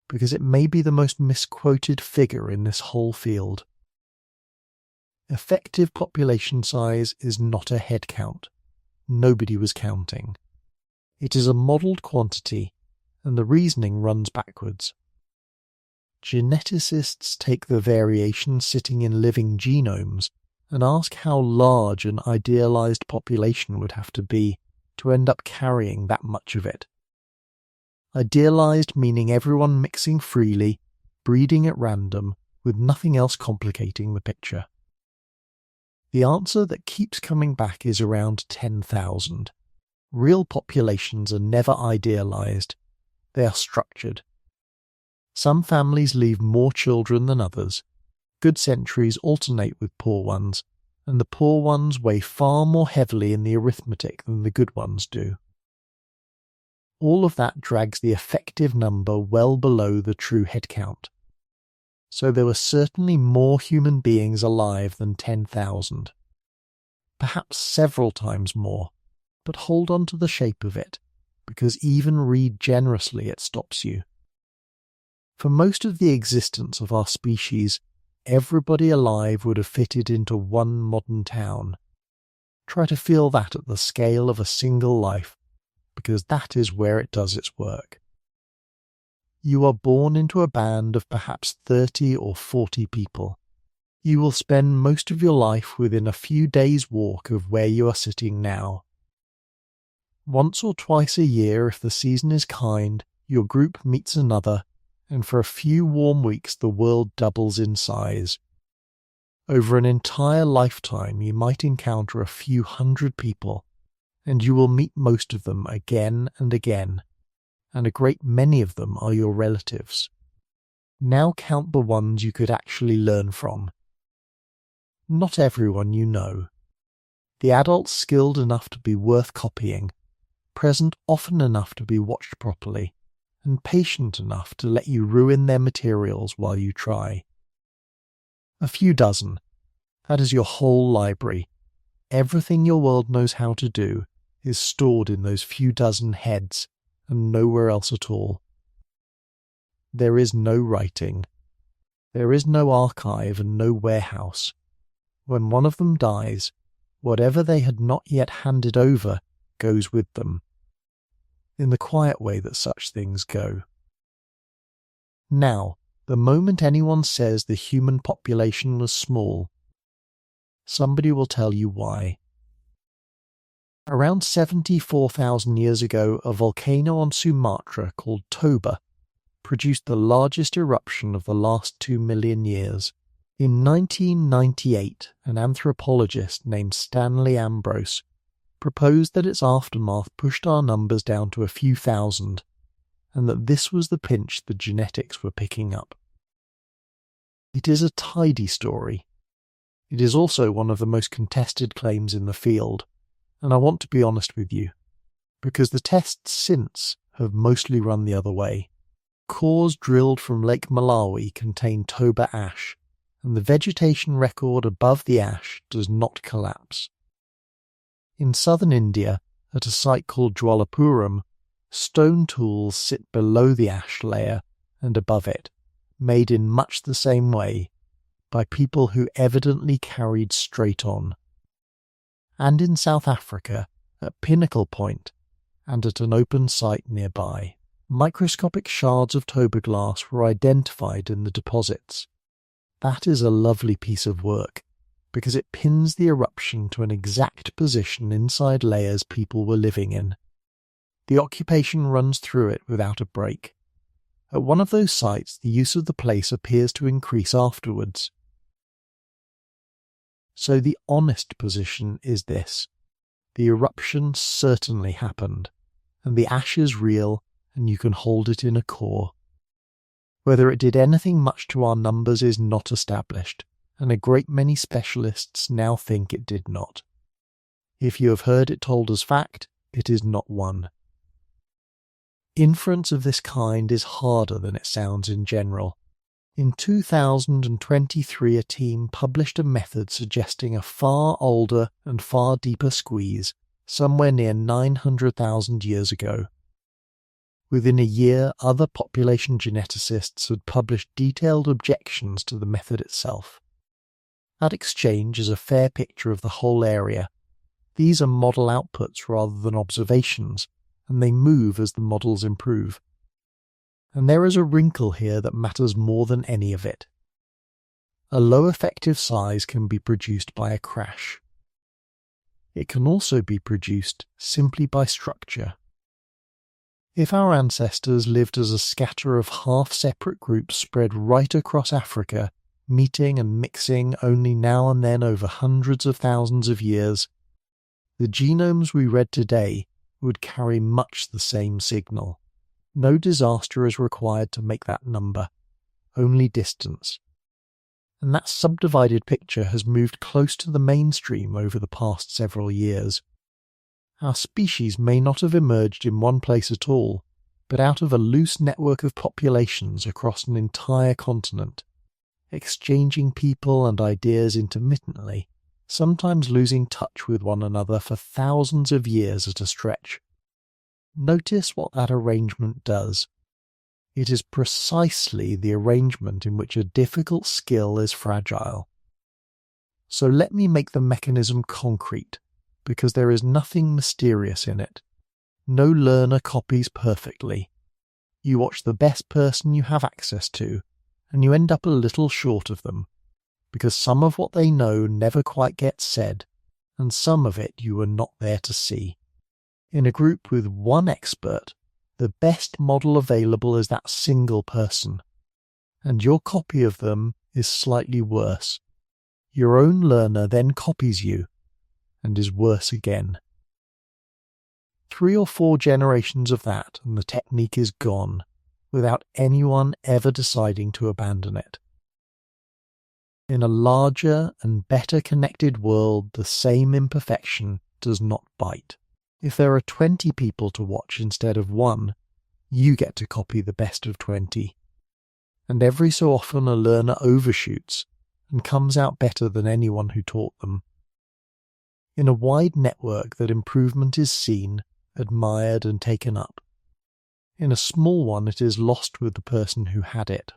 because it may be the most misquoted figure in this whole field. Effective population size is not a head count. Nobody was counting. It is a modelled quantity, and the reasoning runs backwards. Geneticists take the variation sitting in living genomes and ask how large an idealised population would have to be to end up carrying that much of it. Idealised meaning everyone mixing freely, breeding at random, with nothing else complicating the picture. The answer that keeps coming back is around 10,000. Real populations are never idealised. They are structured. Some families leave more children than others. Good centuries alternate with poor ones, and the poor ones weigh far more heavily in the arithmetic than the good ones do. All of that drags the effective number well below the true head count. So there were certainly more human beings alive than 10,000. Perhaps several times more, but hold on to the shape of it, because even read generously it stops you. For most of the existence of our species, everybody alive would have fitted into one modern town. Try to feel that at the scale of a single life, because that is where it does its work. You are born into a band of perhaps 30 or 40 people. You will spend most of your life within a few days' walk of where you are sitting now. Once or twice a year, if the season is kind, your group meets another, and for a few warm weeks the world doubles in size. Over an entire lifetime you might encounter a few hundred people, and you will meet most of them again and again, and a great many of them are your relatives. Now count the ones you could actually learn from. Not everyone you know. The adults skilled enough to be worth copying, present often enough to be watched properly, and patient enough to let you ruin their materials while you try. A few dozen. That is your whole library. Everything your world knows how to do is stored in those few dozen heads, and nowhere else at all. There is no writing. There is no archive and no warehouse. When one of them dies, whatever they had not yet handed over goes with them, in the quiet way that such things go. Now, the moment anyone says the human population was small, somebody will tell you why. Around 74,000 years ago, a volcano on Sumatra called Toba produced the largest eruption of the last 2 million years. In 1998, an anthropologist named Stanley Ambrose proposed that its aftermath pushed our numbers down to a few thousand, and that this was the pinch the genetics were picking up. It is a tidy story. It is also one of the most contested claims in the field, and I want to be honest with you, because the tests since have mostly run the other way. Cores drilled from Lake Malawi contain Toba ash, and the vegetation record above the ash does not collapse. In southern India, at a site called Jwalapuram, stone tools sit below the ash layer and above it, made in much the same way, by people who evidently carried straight on. And in South Africa, at Pinnacle Point, and at an open site nearby, microscopic shards of Toba glass were identified in the deposits. That is a lovely piece of work, because it pins the eruption to an exact position inside layers people were living in. The occupation runs through it without a break. At one of those sites, the use of the place appears to increase afterwards. So the honest position is this: the eruption certainly happened, and the ash is real, and you can hold it in a core. Whether it did anything much to our numbers is not established, and a great many specialists now think it did not. If you have heard it told as fact, it is not one. Inference of this kind is harder than it sounds in general. In 2023, a team published a method suggesting a far older and far deeper squeeze somewhere near 900,000 years ago. Within a year, other population geneticists had published detailed objections to the method itself. That exchange is a fair picture of the whole area. These are model outputs rather than observations, and they move as the models improve. And there is a wrinkle here that matters more than any of it. A low effective size can be produced by a crash. It can also be produced simply by structure. If our ancestors lived as a scatter of half-separate groups spread right across Africa, meeting and mixing only now and then over hundreds of thousands of years, the genomes we read today would carry much the same signal. No disaster is required to make that number, only distance. And that subdivided picture has moved close to the mainstream over the past several years. Our species may not have emerged in one place at all, but out of a loose network of populations across an entire continent, exchanging people and ideas intermittently, sometimes losing touch with one another for thousands of years at a stretch. Notice what that arrangement does. It is precisely the arrangement in which a difficult skill is fragile. So let me make the mechanism concrete, because there is nothing mysterious in it. No learner copies perfectly. You watch the best person you have access to, and you end up a little short of them, because some of what they know never quite gets said, and some of it you were not there to see. In a group with one expert, the best model available is that single person, and your copy of them is slightly worse. Your own learner then copies you, and is worse again. 3 or 4 generations of that, and the technique is gone, without anyone ever deciding to abandon it. In a larger and better connected world, the same imperfection does not bite. If there are 20 people to watch instead of 1, you get to copy the best of 20. And every so often a learner overshoots and comes out better than anyone who taught them. In a wide network, that improvement is seen, admired and taken up. In a small one, it is lost with the person who had it.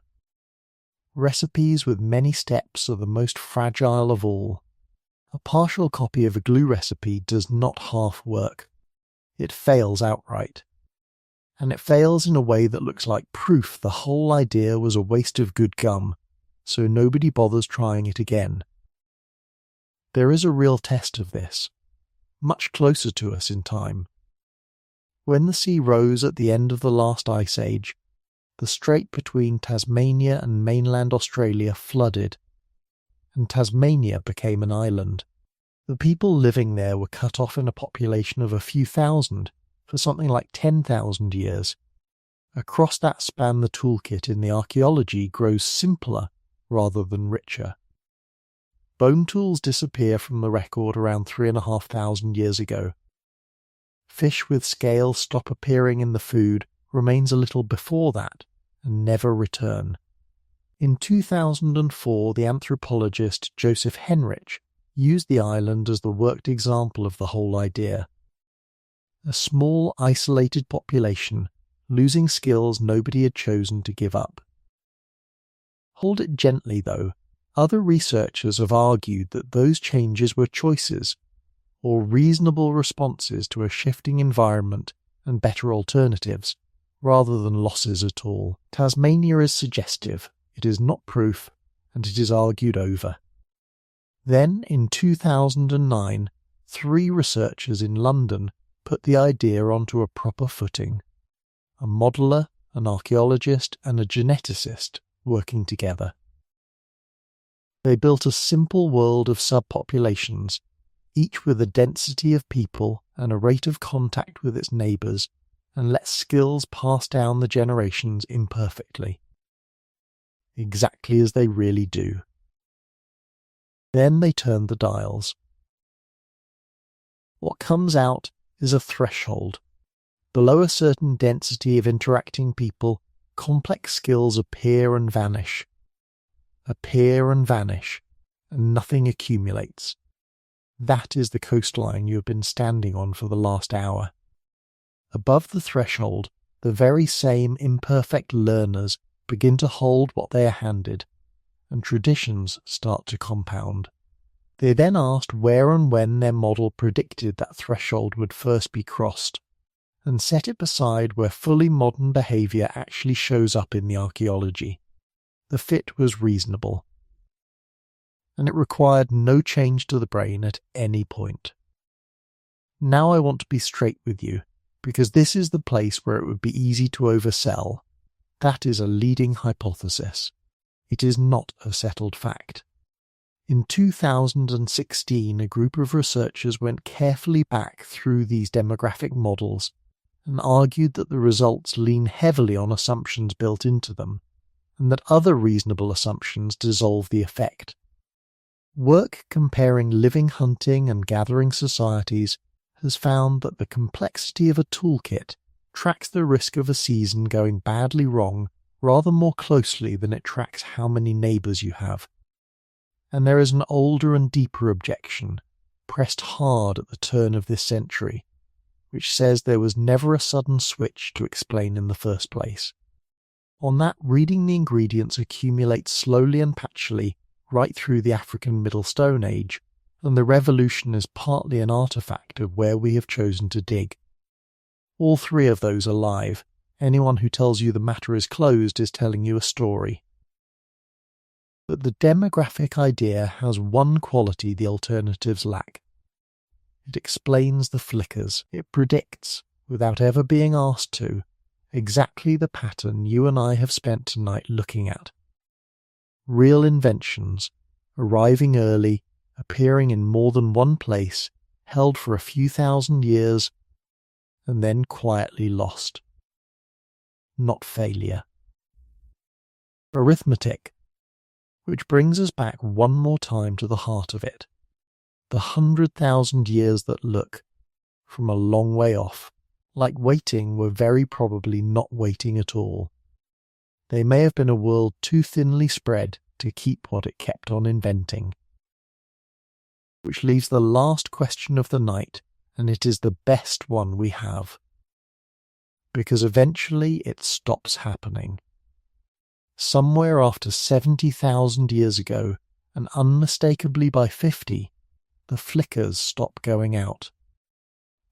Recipes with many steps are the most fragile of all. A partial copy of a glue recipe does not half work. It fails outright. And it fails in a way that looks like proof the whole idea was a waste of good gum, so nobody bothers trying it again. There is a real test of this, much closer to us in time. When the sea rose at the end of the last ice age, the strait between Tasmania and mainland Australia flooded, and Tasmania became an island. The people living there were cut off in a population of a few thousand for something like 10,000 years. Across that span, the toolkit in the archaeology grows simpler rather than richer. Bone tools disappear from the record around 3,500 years ago. Fish with scales stop appearing in the food remains a little before that and never return. In 2004, the anthropologist Joseph Henrich used the island as the worked example of the whole idea. A small, isolated population, losing skills nobody had chosen to give up. Hold it gently, though. Other researchers have argued that those changes were choices, or reasonable responses to a shifting environment and better alternatives, rather than losses at all. Tasmania is suggestive, it is not proof, and it is argued over. Then, in 2009, 3 researchers in London put the idea onto a proper footing. A modeller, an archaeologist, and a geneticist working together. They built a simple world of subpopulations, each with a density of people and a rate of contact with its neighbours, and let skills pass down the generations imperfectly. Exactly as they really do. Then they turned the dials. What comes out is a threshold, Below a certain density of interacting people, complex skills appear and vanish. Appear and vanish, and nothing accumulates. That is the coastline you have been standing on for the last hour. Above the threshold, the very same imperfect learners begin to hold what they are handed, and traditions start to compound. They then asked where and when their model predicted that threshold would first be crossed, and set it beside where fully modern behaviour actually shows up in the archaeology. The fit was reasonable, and it required no change to the brain at any point. Now I want to be straight with you, because this is the place where it would be easy to oversell. That is a leading hypothesis. It is not a settled fact. In 2016, a group of researchers went carefully back through these demographic models and argued that the results lean heavily on assumptions built into them, and that other reasonable assumptions dissolve the effect. Work comparing living hunting and gathering societies has found that the complexity of a toolkit tracks the risk of a season going badly wrong rather more closely than it tracks how many neighbours you have. And there is an older and deeper objection, pressed hard at the turn of this century, which says there was never a sudden switch to explain in the first place. On that, reading the ingredients accumulates slowly and patchily right through the African Middle Stone Age, and the revolution is partly an artifact of where we have chosen to dig. All three of those are live. Anyone who tells you the matter is closed is telling you a story. But the demographic idea has one quality the alternatives lack. It explains the flickers. It predicts, without ever being asked to, exactly the pattern you and I have spent tonight looking at. Real inventions, arriving early, appearing in more than one place, held for a few thousand years, and then quietly lost. Not failure. Arithmetic, which brings us back one more time to the heart of it. The 100,000 years that look, from a long way off, like waiting, were very probably not waiting at all. They may have been a world too thinly spread to keep what it kept on inventing. Which leaves the last question of the night, and it is the best one we have. Because eventually it stops happening. Somewhere after 70,000 years ago, and unmistakably by 50, the flickers stop going out.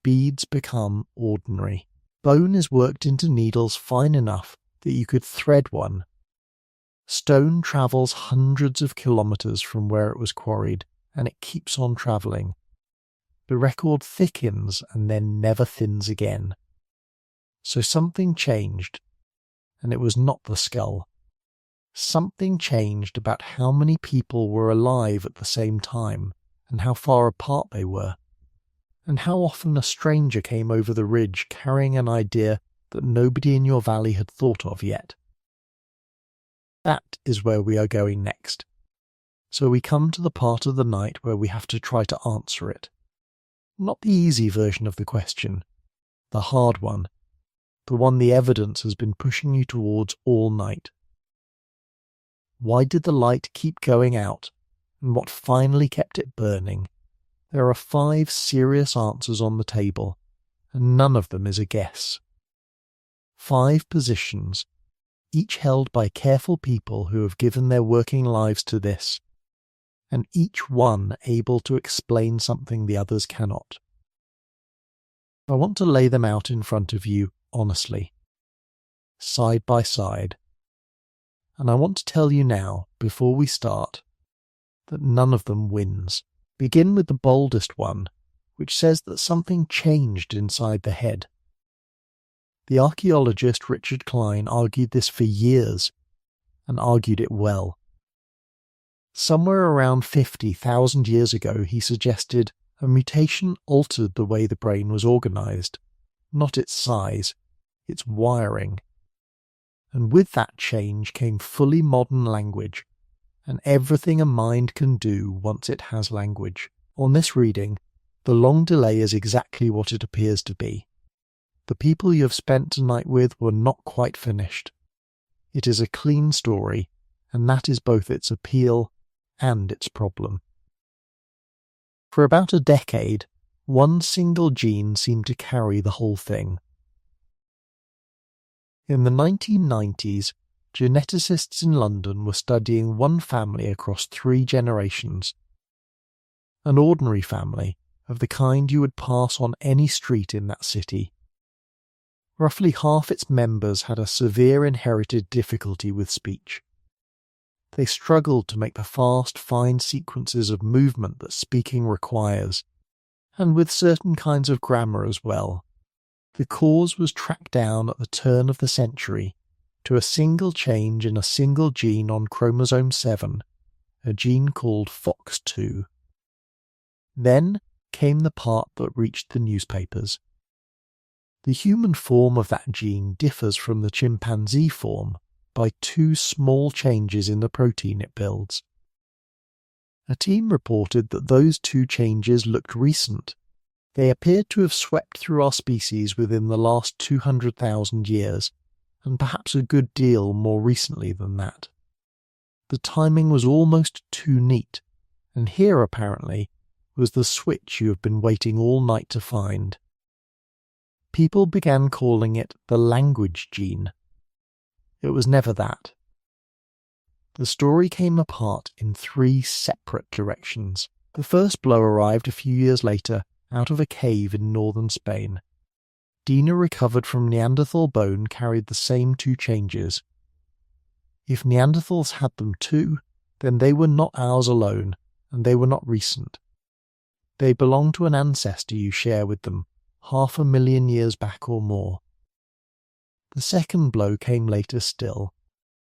Beads become ordinary. Bone is worked into needles fine enough that you could thread one. Stone travels hundreds of kilometres from where it was quarried, and it keeps on travelling. The record thickens and then never thins again. So something changed, and it was not the skull. Something changed about how many people were alive at the same time, and how far apart they were, and how often a stranger came over the ridge carrying an idea that nobody in your valley had thought of yet. That is where we are going next. So we come to the part of the night where we have to try to answer it. Not the easy version of the question, the hard one, the one the evidence has been pushing you towards all night. Why did the light keep going out, and what finally kept it burning? There are 5 serious answers on the table, and none of them is a guess. 5 positions, each held by careful people who have given their working lives to this, and each one able to explain something the others cannot. I want to lay them out in front of you honestly, side by side, and I want to tell you now, before we start, that none of them wins. Begin with the boldest one, which says that something changed inside the head. The archaeologist Richard Klein argued this for years, and argued it well. Somewhere around 50,000 years ago, he suggested a mutation altered the way the brain was organised, not its size, its wiring. And with that change came fully modern language, and everything a mind can do once it has language. On this reading, the long delay is exactly what it appears to be. the people you have spent tonight with were not quite finished. It is a clean story, and that is both its appeal and its problem. For about a decade, one single gene seemed to carry the whole thing. In the 1990s, geneticists in London were studying one family across 3 generations. An ordinary family, of the kind you would pass on any street in that city. Roughly half its members had a severe inherited difficulty with speech. They struggled to make the fast, fine sequences of movement that speaking requires, and with certain kinds of grammar as well. The cause was tracked down at the turn of the century to a single change in a single gene on chromosome 7, a gene called FOX2. Then came the part that reached the newspapers. The human form of that gene differs from the chimpanzee form by 2 small changes in the protein it builds. A team reported that those 2 changes looked recent. They appeared to have swept through our species within the last 200,000 years, and perhaps a good deal more recently than that. The timing was almost too neat, and here apparently was the switch you have been waiting all night to find. People began calling it the language gene. It was never that. The story came apart in 3 separate directions. The first blow arrived a few years later out of a cave in northern Spain. DNA recovered from Neanderthal bone carried the same 2 changes. If Neanderthals had them too, then they were not ours alone, and they were not recent. They belong to an ancestor you share with them, 500,000 years back or more. The second blow came later still.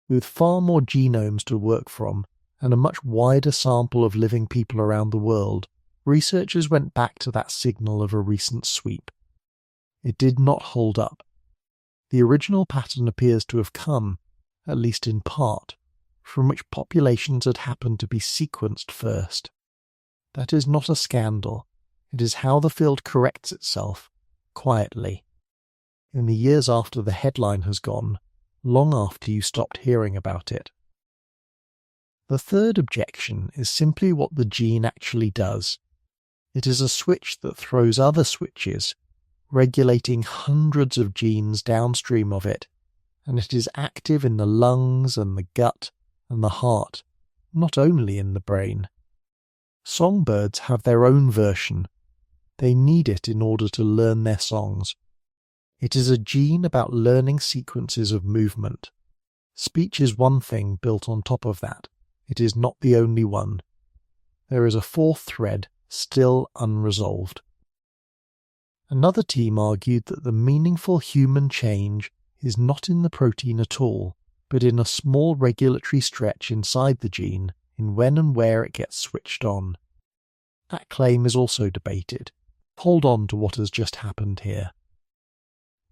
With far more genomes to work from, and a much wider sample of living people around the world, researchers went back to that signal of a recent sweep. It did not hold up. The original pattern appears to have come, at least in part, from which populations had happened to be sequenced first. That is not a scandal. It is how the field corrects itself, quietly. In the years after the headline has gone, long after you stopped hearing about it. The third objection is simply what the gene actually does. It is a switch that throws other switches, regulating hundreds of genes downstream of it, and it is active in the lungs and the gut and the heart, not only in the brain. Songbirds have their own version. They need it in order to learn their songs. It is a gene about learning sequences of movement. Speech is one thing built on top of that. It is not the only one. There is a 4th thread still unresolved. Another team argued that the meaningful human change is not in the protein at all, but in a small regulatory stretch inside the gene in when and where it gets switched on. That claim is also debated. Hold on to what has just happened here.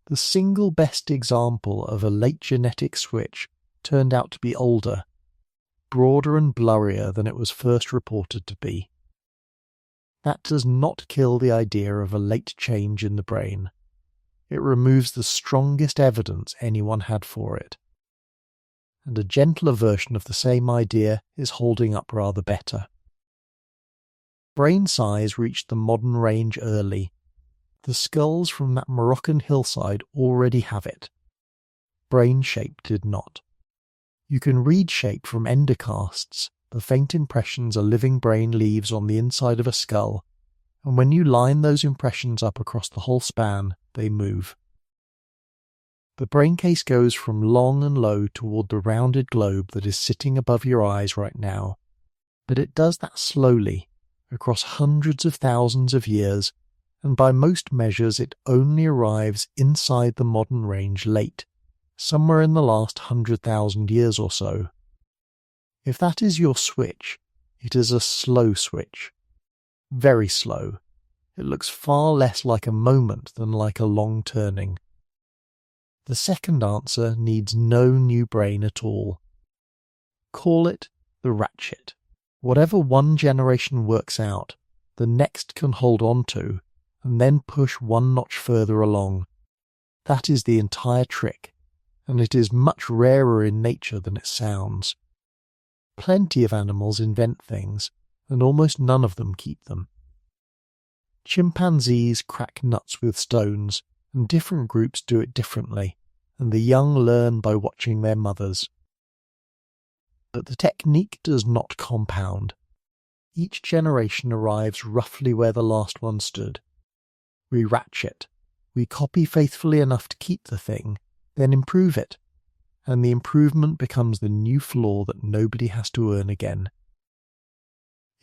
The single best example of a late genetic switch turned out to be older, broader and blurrier than it was first reported to be. That does not kill the idea of a late change in the brain. It removes the strongest evidence anyone had for it. And a gentler version of the same idea is holding up rather better. Brain size reached the modern range early. The skulls from that Moroccan hillside already have it. Brain shape did not. You can read shape from endocasts, the faint impressions a living brain leaves on the inside of a skull, and when you line those impressions up across the whole span, they move. The brain case goes from long and low toward the rounded globe that is sitting above your eyes right now, but it does that slowly, across hundreds of thousands of years, and by most measures it only arrives inside the modern range late, somewhere in the last 100,000 years or so. If that is your switch, it is a slow switch. Very slow. It looks far less like a moment than like a long turning. The second answer needs no new brain at all. Call it the ratchet. Whatever one generation works out, the next can hold on to, and then push one notch further along. That is the entire trick, and it is much rarer in nature than it sounds. Plenty of animals invent things, and almost none of them keep them. Chimpanzees crack nuts with stones, and different groups do it differently, and the young learn by watching their mothers. But the technique does not compound. Each generation arrives roughly where the last one stood. We ratchet. We copy faithfully enough to keep the thing, then improve it, and the improvement becomes the new flaw that nobody has to earn again.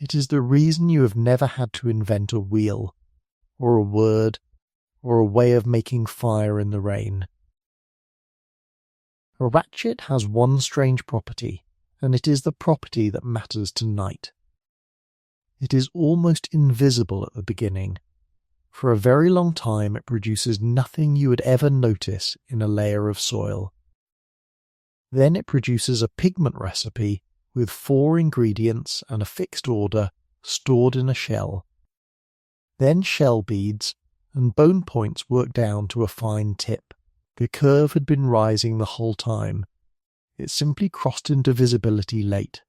It is the reason you have never had to invent a wheel, or a word, or a way of making fire in the rain. A ratchet has one strange property, and it is the property that matters tonight. It is almost invisible at the beginning. For a very long time it produces nothing you would ever notice in a layer of soil. Then it produces a pigment recipe with 4 ingredients and a fixed order stored in a shell. Then shell beads and bone points work down to a fine tip. The curve had been rising the whole time. It simply crossed into visibility late.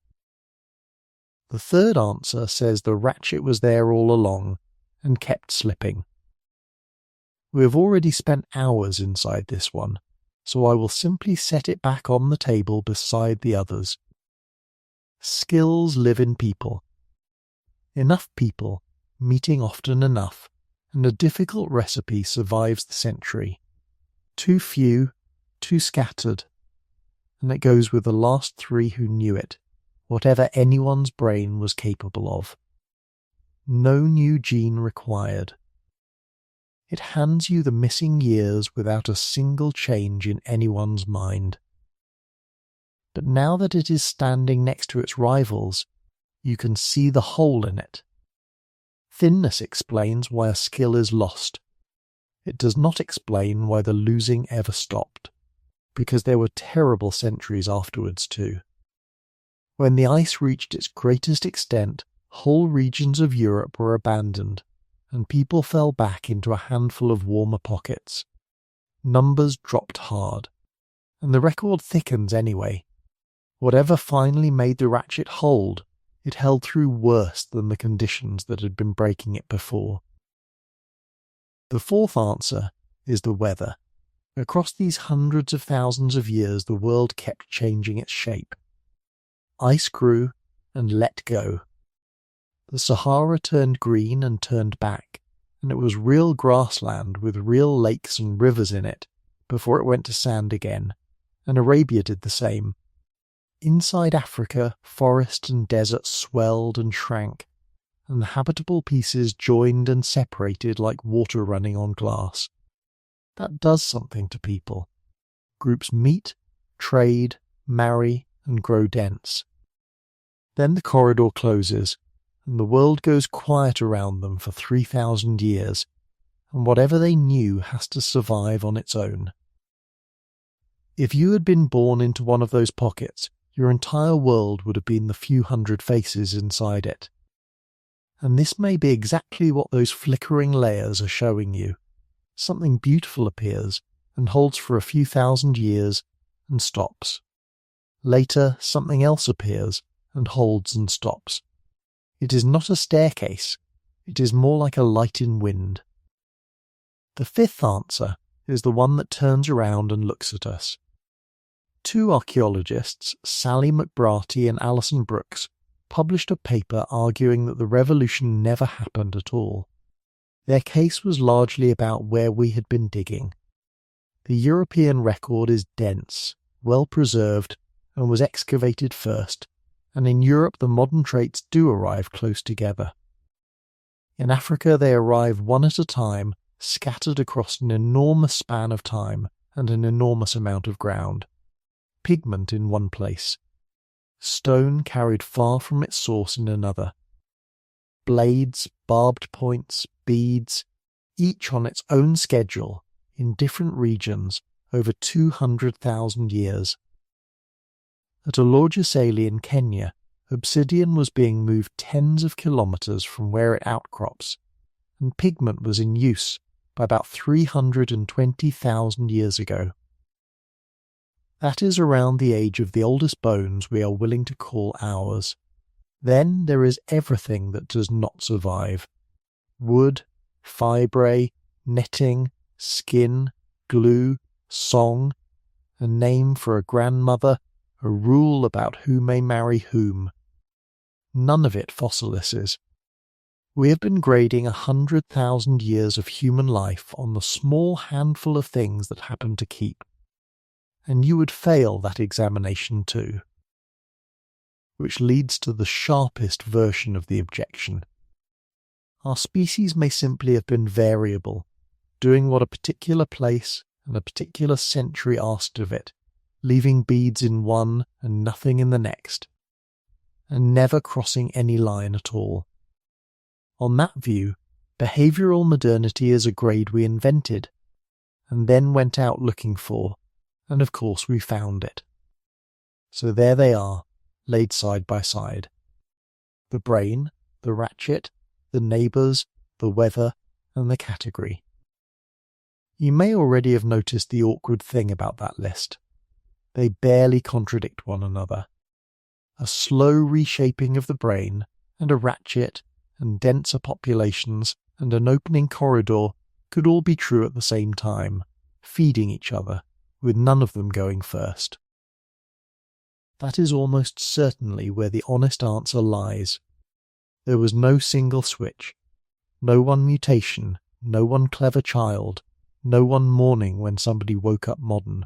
The third answer says the ratchet was there all along and kept slipping. We have already spent hours inside this one, so I will simply set it back on the table beside the others. Skills live in people. Enough people, meeting often enough, and a difficult recipe survives the century. Too few, too scattered, and it goes with the last 3 who knew it, whatever anyone's brain was capable of. No new gene required. It hands you the missing years without a single change in anyone's mind. But now that it is standing next to its rivals, you can see the hole in it. Thinness explains why a skill is lost. It does not explain why the losing ever stopped, because there were terrible centuries afterwards too. When the ice reached its greatest extent, whole regions of Europe were abandoned, and people fell back into a handful of warmer pockets. Numbers dropped hard, and the record thickens anyway. Whatever finally made the ratchet hold, it held through worse than the conditions that had been breaking it before. The fourth answer is the weather. Across these hundreds of thousands of years, the world kept changing its shape. Ice grew and let go. The Sahara turned green and turned back, and it was real grassland with real lakes and rivers in it before it went to sand again, and Arabia did the same. Inside Africa, forest and desert swelled and shrank, and the habitable pieces joined and separated like water running on glass. That does something to people. Groups meet, trade, marry, and grow dense. Then the corridor closes, and the world goes quiet around them for 3,000 years, and whatever they knew has to survive on its own. If you had been born into one of those pockets, your entire world would have been the few hundred faces inside it. And this may be exactly what those flickering layers are showing you. Something beautiful appears and holds for a few thousand years and stops. Later, something else appears and holds and stops. It is not a staircase. It is more like a light in wind. The fifth answer is the one that turns around and looks at us. 2 archaeologists, Sally McBratty and Alison Brooks, published a paper arguing that the revolution never happened at all. Their case was largely about where we had been digging. The European record is dense, well preserved, and was excavated first, and in Europe the modern traits do arrive close together. In Africa they arrive one at a time, scattered across an enormous span of time and an enormous amount of ground. Pigment in one place. Stone carried far from its source in another. Blades, barbed points, beads, each on its own schedule, in different regions, over 200,000 years. At Olorgesailie in Kenya, obsidian was being moved tens of kilometres from where it outcrops, and pigment was in use, by about 320,000 years ago. That is around the age of the oldest bones we are willing to call ours. Then there is everything that does not survive. Wood, fibre, netting, skin, glue, song, a name for a grandmother, a rule about who may marry whom. None of it fossilises. We have been grading 100,000 years of human life on the small handful of things that happen to keep. And you would fail that examination too. Which leads to the sharpest version of the objection. Our species may simply have been variable, doing what a particular place and a particular century asked of it, leaving beads in one and nothing in the next, and never crossing any line at all. On that view, behavioural modernity is a grade we invented, and then went out looking for, and of course we found it. So there they are, laid side by side. The brain, the ratchet, the neighbours, the weather, and the category. You may already have noticed the awkward thing about that list. They barely contradict one another. A slow reshaping of the brain, and a ratchet, and denser populations, and an opening corridor could all be true at the same time, feeding each other, with none of them going first. That is almost certainly where the honest answer lies. There was no single switch, no one mutation, no one clever child, no one morning when somebody woke up modern.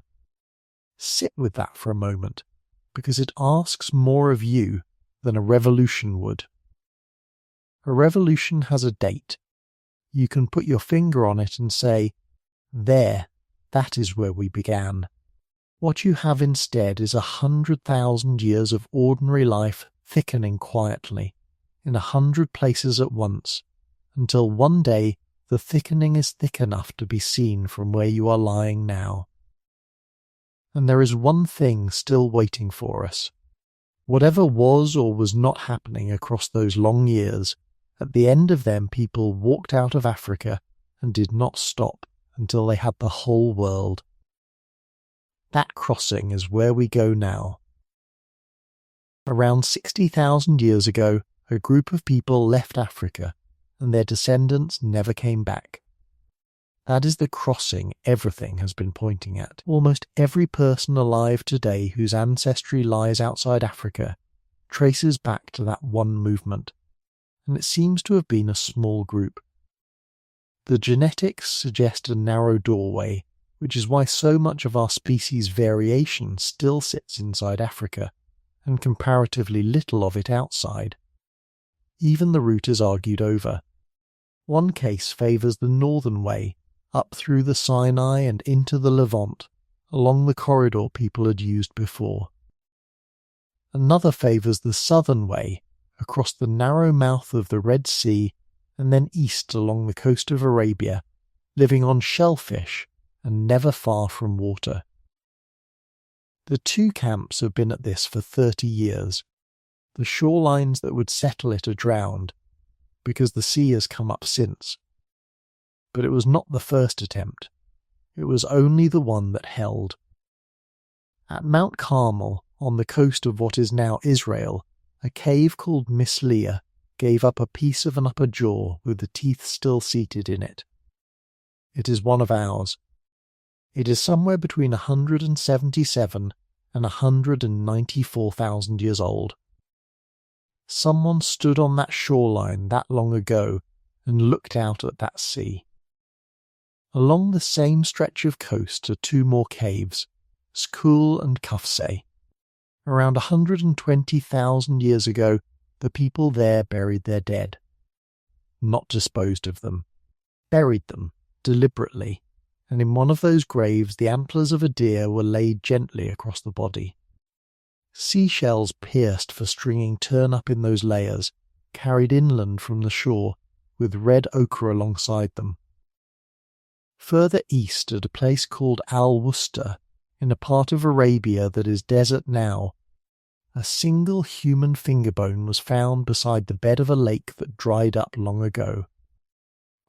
Sit with that for a moment, because it asks more of you than a revolution would. A revolution has a date. You can put your finger on it and say, there, that is where we began. What you have instead is 100,000 years of ordinary life thickening quietly, in 100 places at once, until one day the thickening is thick enough to be seen from where you are lying now. And there is one thing still waiting for us. Whatever was or was not happening across those long years, at the end of them people walked out of Africa and did not stop until they had the whole world. That crossing is where we go now. Around 60,000 years ago, a group of people left Africa, and their descendants never came back. That is the crossing everything has been pointing at. Almost every person alive today whose ancestry lies outside Africa traces back to that one movement, and it seems to have been a small group. The genetics suggest a narrow doorway, which is why so much of our species variation still sits inside Africa, and comparatively little of it outside. Even the route is argued over. One case favours the northern way, up through the Sinai and into the Levant, along the corridor people had used before. Another favours the southern way, across the narrow mouth of the Red Sea, and then east along the coast of Arabia, living on shellfish and never far from water. The two camps have been at this for 30 years. The shorelines that would settle it are drowned, because the sea has come up since. But it was not the first attempt. It was only the one that held. At Mount Carmel, on the coast of what is now Israel, a cave called Mislia gave up a piece of an upper jaw with the teeth still seated in it. It is one of ours. It is somewhere between 177 and 194,000 years old. Someone stood on that shoreline that long ago and looked out at that sea. Along the same stretch of coast are two more caves, Skul and Kufse. Around 120,000 years ago, the people there buried their dead. Not disposed of them. Buried them, deliberately, and in one of those graves the antlers of a deer were laid gently across the body. Seashells pierced for stringing turn up in those layers, carried inland from the shore, with red ochre alongside them. Further east at a place called Al-Wusta, in a part of Arabia that is desert now, a single human finger bone was found beside the bed of a lake that dried up long ago.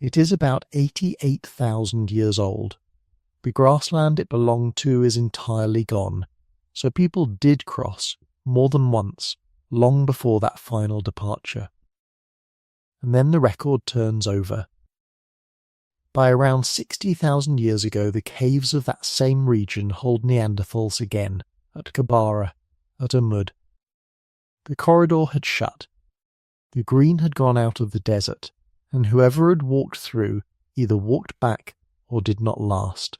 It is about 88,000 years old. The grassland it belonged to is entirely gone, so people did cross more than once, long before that final departure. And then the record turns over. By around 60,000 years ago, the caves of that same region hold Neanderthals again, at Kabara, at Amud. The corridor had shut. The green had gone out of the desert, and whoever had walked through either walked back or did not last.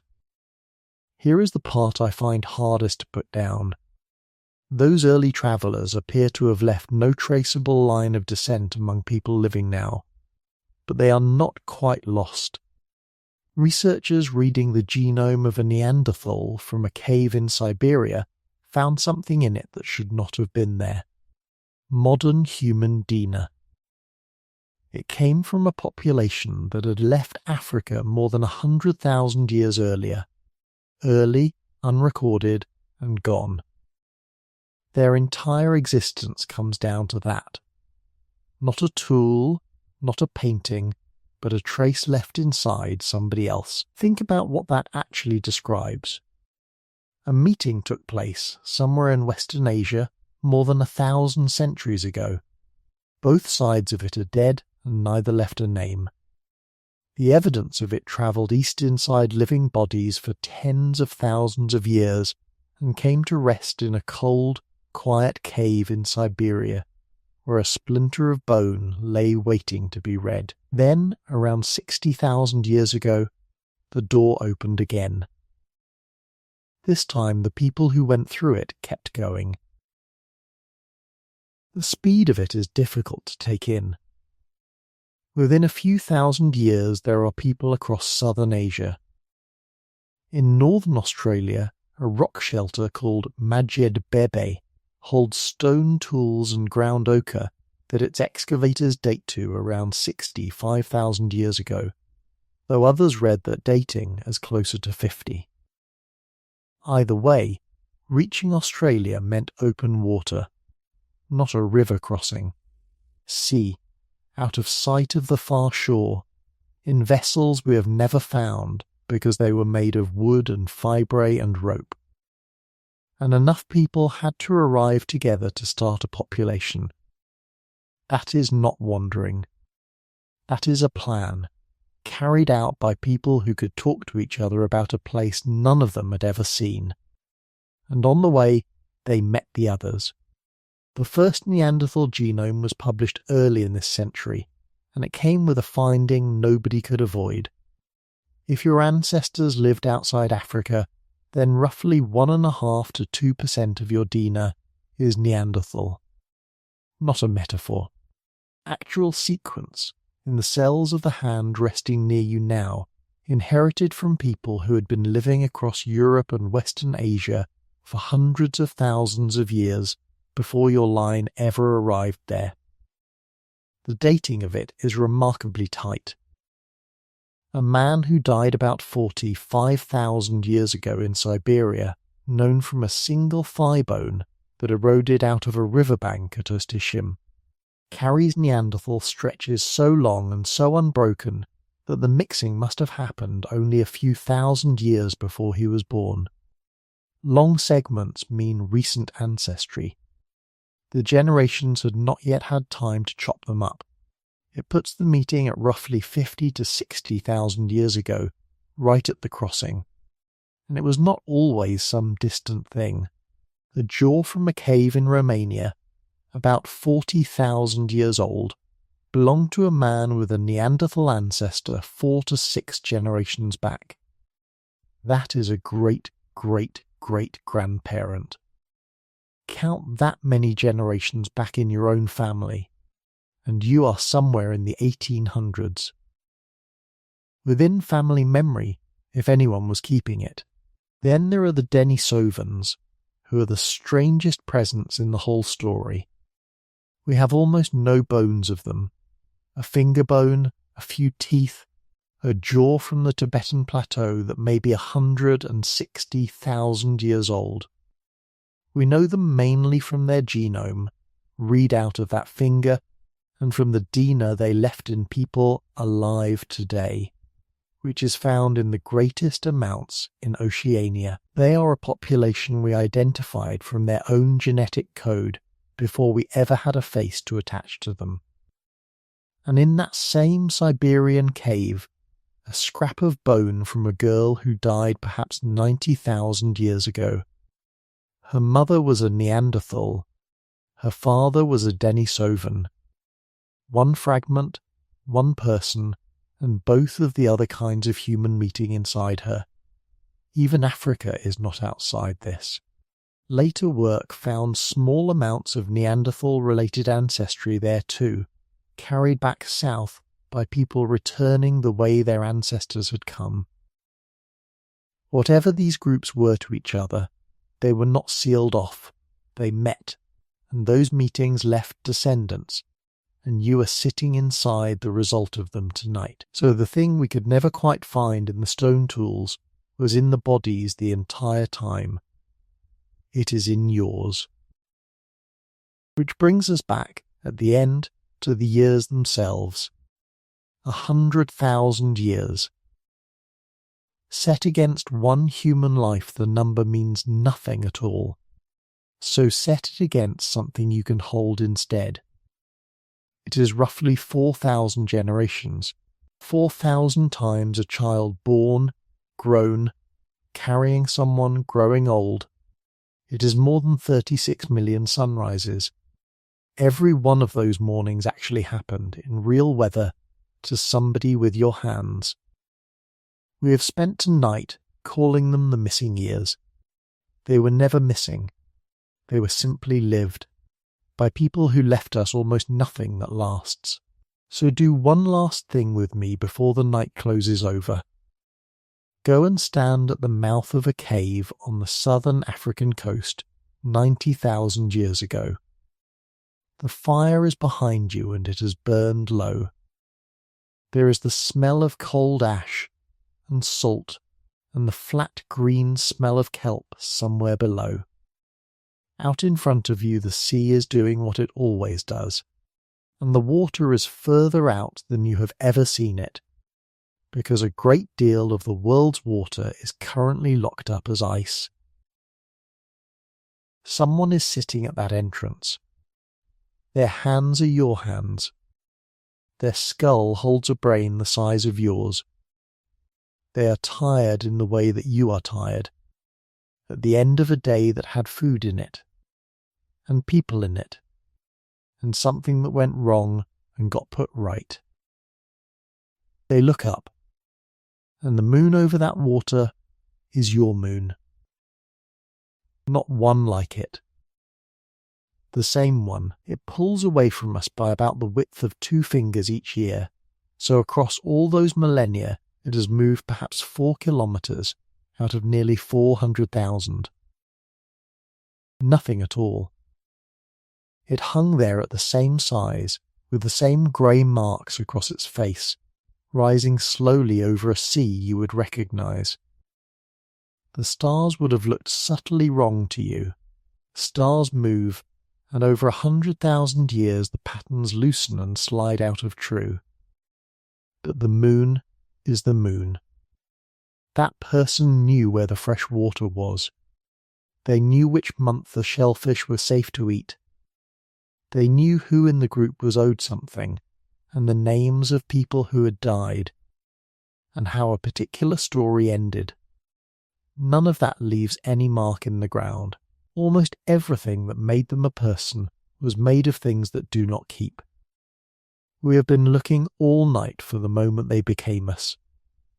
Here is the part I find hardest to put down. Those early travellers appear to have left no traceable line of descent among people living now, but they are not quite lost. Researchers reading the genome of a Neanderthal from a cave in Siberia found something in it that should not have been there. Modern human DNA. It came from a population that had left Africa more than 100,000 years earlier. Early, unrecorded, and gone. Their entire existence comes down to that. Not a tool, not a painting, but a trace left inside somebody else. Think about what that actually describes. A meeting took place somewhere in Western Asia more than 1,000 centuries ago. Both sides of it are dead and neither left a name. The evidence of it travelled east inside living bodies for tens of thousands of years and came to rest in a cold, quiet cave in Siberia, where a splinter of bone lay waiting to be read. Then, around 60,000 years ago, the door opened again. This time the people who went through it kept going. The speed of it is difficult to take in. Within a few thousand years there are people across southern Asia. In northern Australia, a rock shelter called Majed Bebe holds stone tools and ground ochre that its excavators date to around 65,000 years ago, though others read that dating as closer to 50. Either way, reaching Australia meant open water, not a river crossing. Sea, out of sight of the far shore, in vessels we have never found because they were made of wood and fibre and rope. And enough people had to arrive together to start a population. That is not wandering. That is a plan, carried out by people who could talk to each other about a place none of them had ever seen. And on the way, they met the others. The first Neanderthal genome was published early in this century, and it came with a finding nobody could avoid. If your ancestors lived outside Africa, then roughly 1.5 to 2% of your DNA is Neanderthal. Not a metaphor. Actual sequence in the cells of the hand resting near you now, inherited from people who had been living across Europe and Western Asia for hundreds of thousands of years before your line ever arrived there. The dating of it is remarkably tight. A man who died about 5,000 years ago in Siberia, known from a single thigh bone that eroded out of a riverbank at Ustishim, carries Neanderthal stretches so long and so unbroken that the mixing must have happened only a few thousand years before he was born. Long segments mean recent ancestry. The generations had not yet had time to chop them up. It puts the meeting at roughly 50 to 60,000 years ago, right at the crossing. And it was not always some distant thing. The jaw from a cave in Romania, about 40,000 years old, belonged to a man with a Neanderthal ancestor 4 to 6 generations back. That is a great-great-great-grandparent. Count that many generations back in your own family, and you are somewhere in the 1800s. Within family memory, if anyone was keeping it. Then there are the Denisovans, who are the strangest presence in the whole story. We have almost no bones of them. A finger bone, a few teeth, a jaw from the Tibetan plateau that may be 160,000 years old. We know them mainly from their genome, read out of that finger, and from the DNA they left in people alive today, which is found in the greatest amounts in Oceania. They are a population we identified from their own genetic code before we ever had a face to attach to them. And in that same Siberian cave, a scrap of bone from a girl who died perhaps 90,000 years ago. Her mother was a Neanderthal. Her father was a Denisovan. One fragment, one person, and both of the other kinds of human meeting inside her. Even Africa is not outside this. Later work found small amounts of Neanderthal-related ancestry there too, carried back south by people returning the way their ancestors had come. Whatever these groups were to each other, they were not sealed off. They met, and those meetings left descendants, and you are sitting inside the result of them tonight. So the thing we could never quite find in the stone tools was in the bodies the entire time. It is in yours. Which brings us back, at the end, to the years themselves. 100,000 years. Set against one human life, the number means nothing at all. So set it against something you can hold instead. It is roughly 4,000 generations, 4,000 times a child born, grown, carrying someone growing old. It is more than 36 million sunrises. Every one of those mornings actually happened in real weather to somebody with your hands. We have spent tonight calling them the missing years. They were never missing. They were simply lived, by people who left us almost nothing that lasts. So do one last thing with me before the night closes over. Go and stand at the mouth of a cave on the southern African coast 90,000 years ago. The fire is behind you and it has burned low. There is the smell of cold ash and salt and the flat green smell of kelp somewhere below. Out in front of you the sea is doing what it always does, and the water is further out than you have ever seen it, because a great deal of the world's water is currently locked up as ice. Someone is sitting at that entrance. Their hands are your hands. Their skull holds a brain the size of yours. They are tired in the way that you are tired, at the end of a day that had food in it, and people in it, and something that went wrong and got put right. They look up, and the moon over that water is your moon. Not one like it. The same one. It pulls away from us by about the width of 2 fingers each year, so across all those millennia it has moved perhaps 4 kilometres out of nearly 400,000. Nothing at all. It hung there at the same size, with the same grey marks across its face, rising slowly over a sea you would recognise. The stars would have looked subtly wrong to you. Stars move, and over 100,000 years the patterns loosen and slide out of true. But the moon is the moon. That person knew where the fresh water was. They knew which month the shellfish were safe to eat. They knew who in the group was owed something, and the names of people who had died, and how a particular story ended. None of that leaves any mark in the ground. Almost everything that made them a person was made of things that do not keep. We have been looking all night for the moment they became us.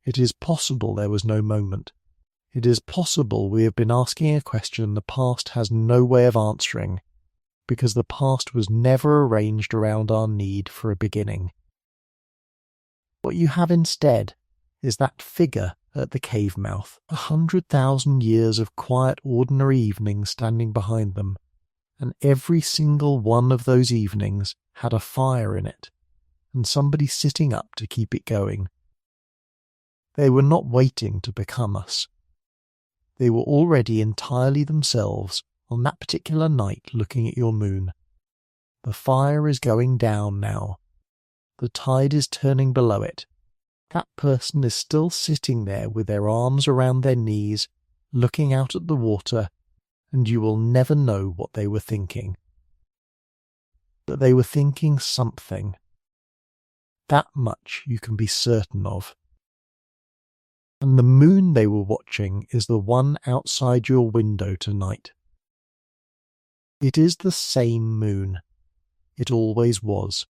It is possible there was no moment. It is possible we have been asking a question the past has no way of answering, because the past was never arranged around our need for a beginning. What you have instead is that figure at the cave mouth, 100,000 years of quiet ordinary evenings standing behind them, and every single one of those evenings had a fire in it, and somebody sitting up to keep it going. They were not waiting to become us. They were already entirely themselves on that particular night looking at your moon. The fire is going down now. The tide is turning below it. That person is still sitting there with their arms around their knees, looking out at the water, and you will never know what they were thinking. But they were thinking something. That much you can be certain of. And the moon they were watching is the one outside your window tonight. It is the same moon. It always was.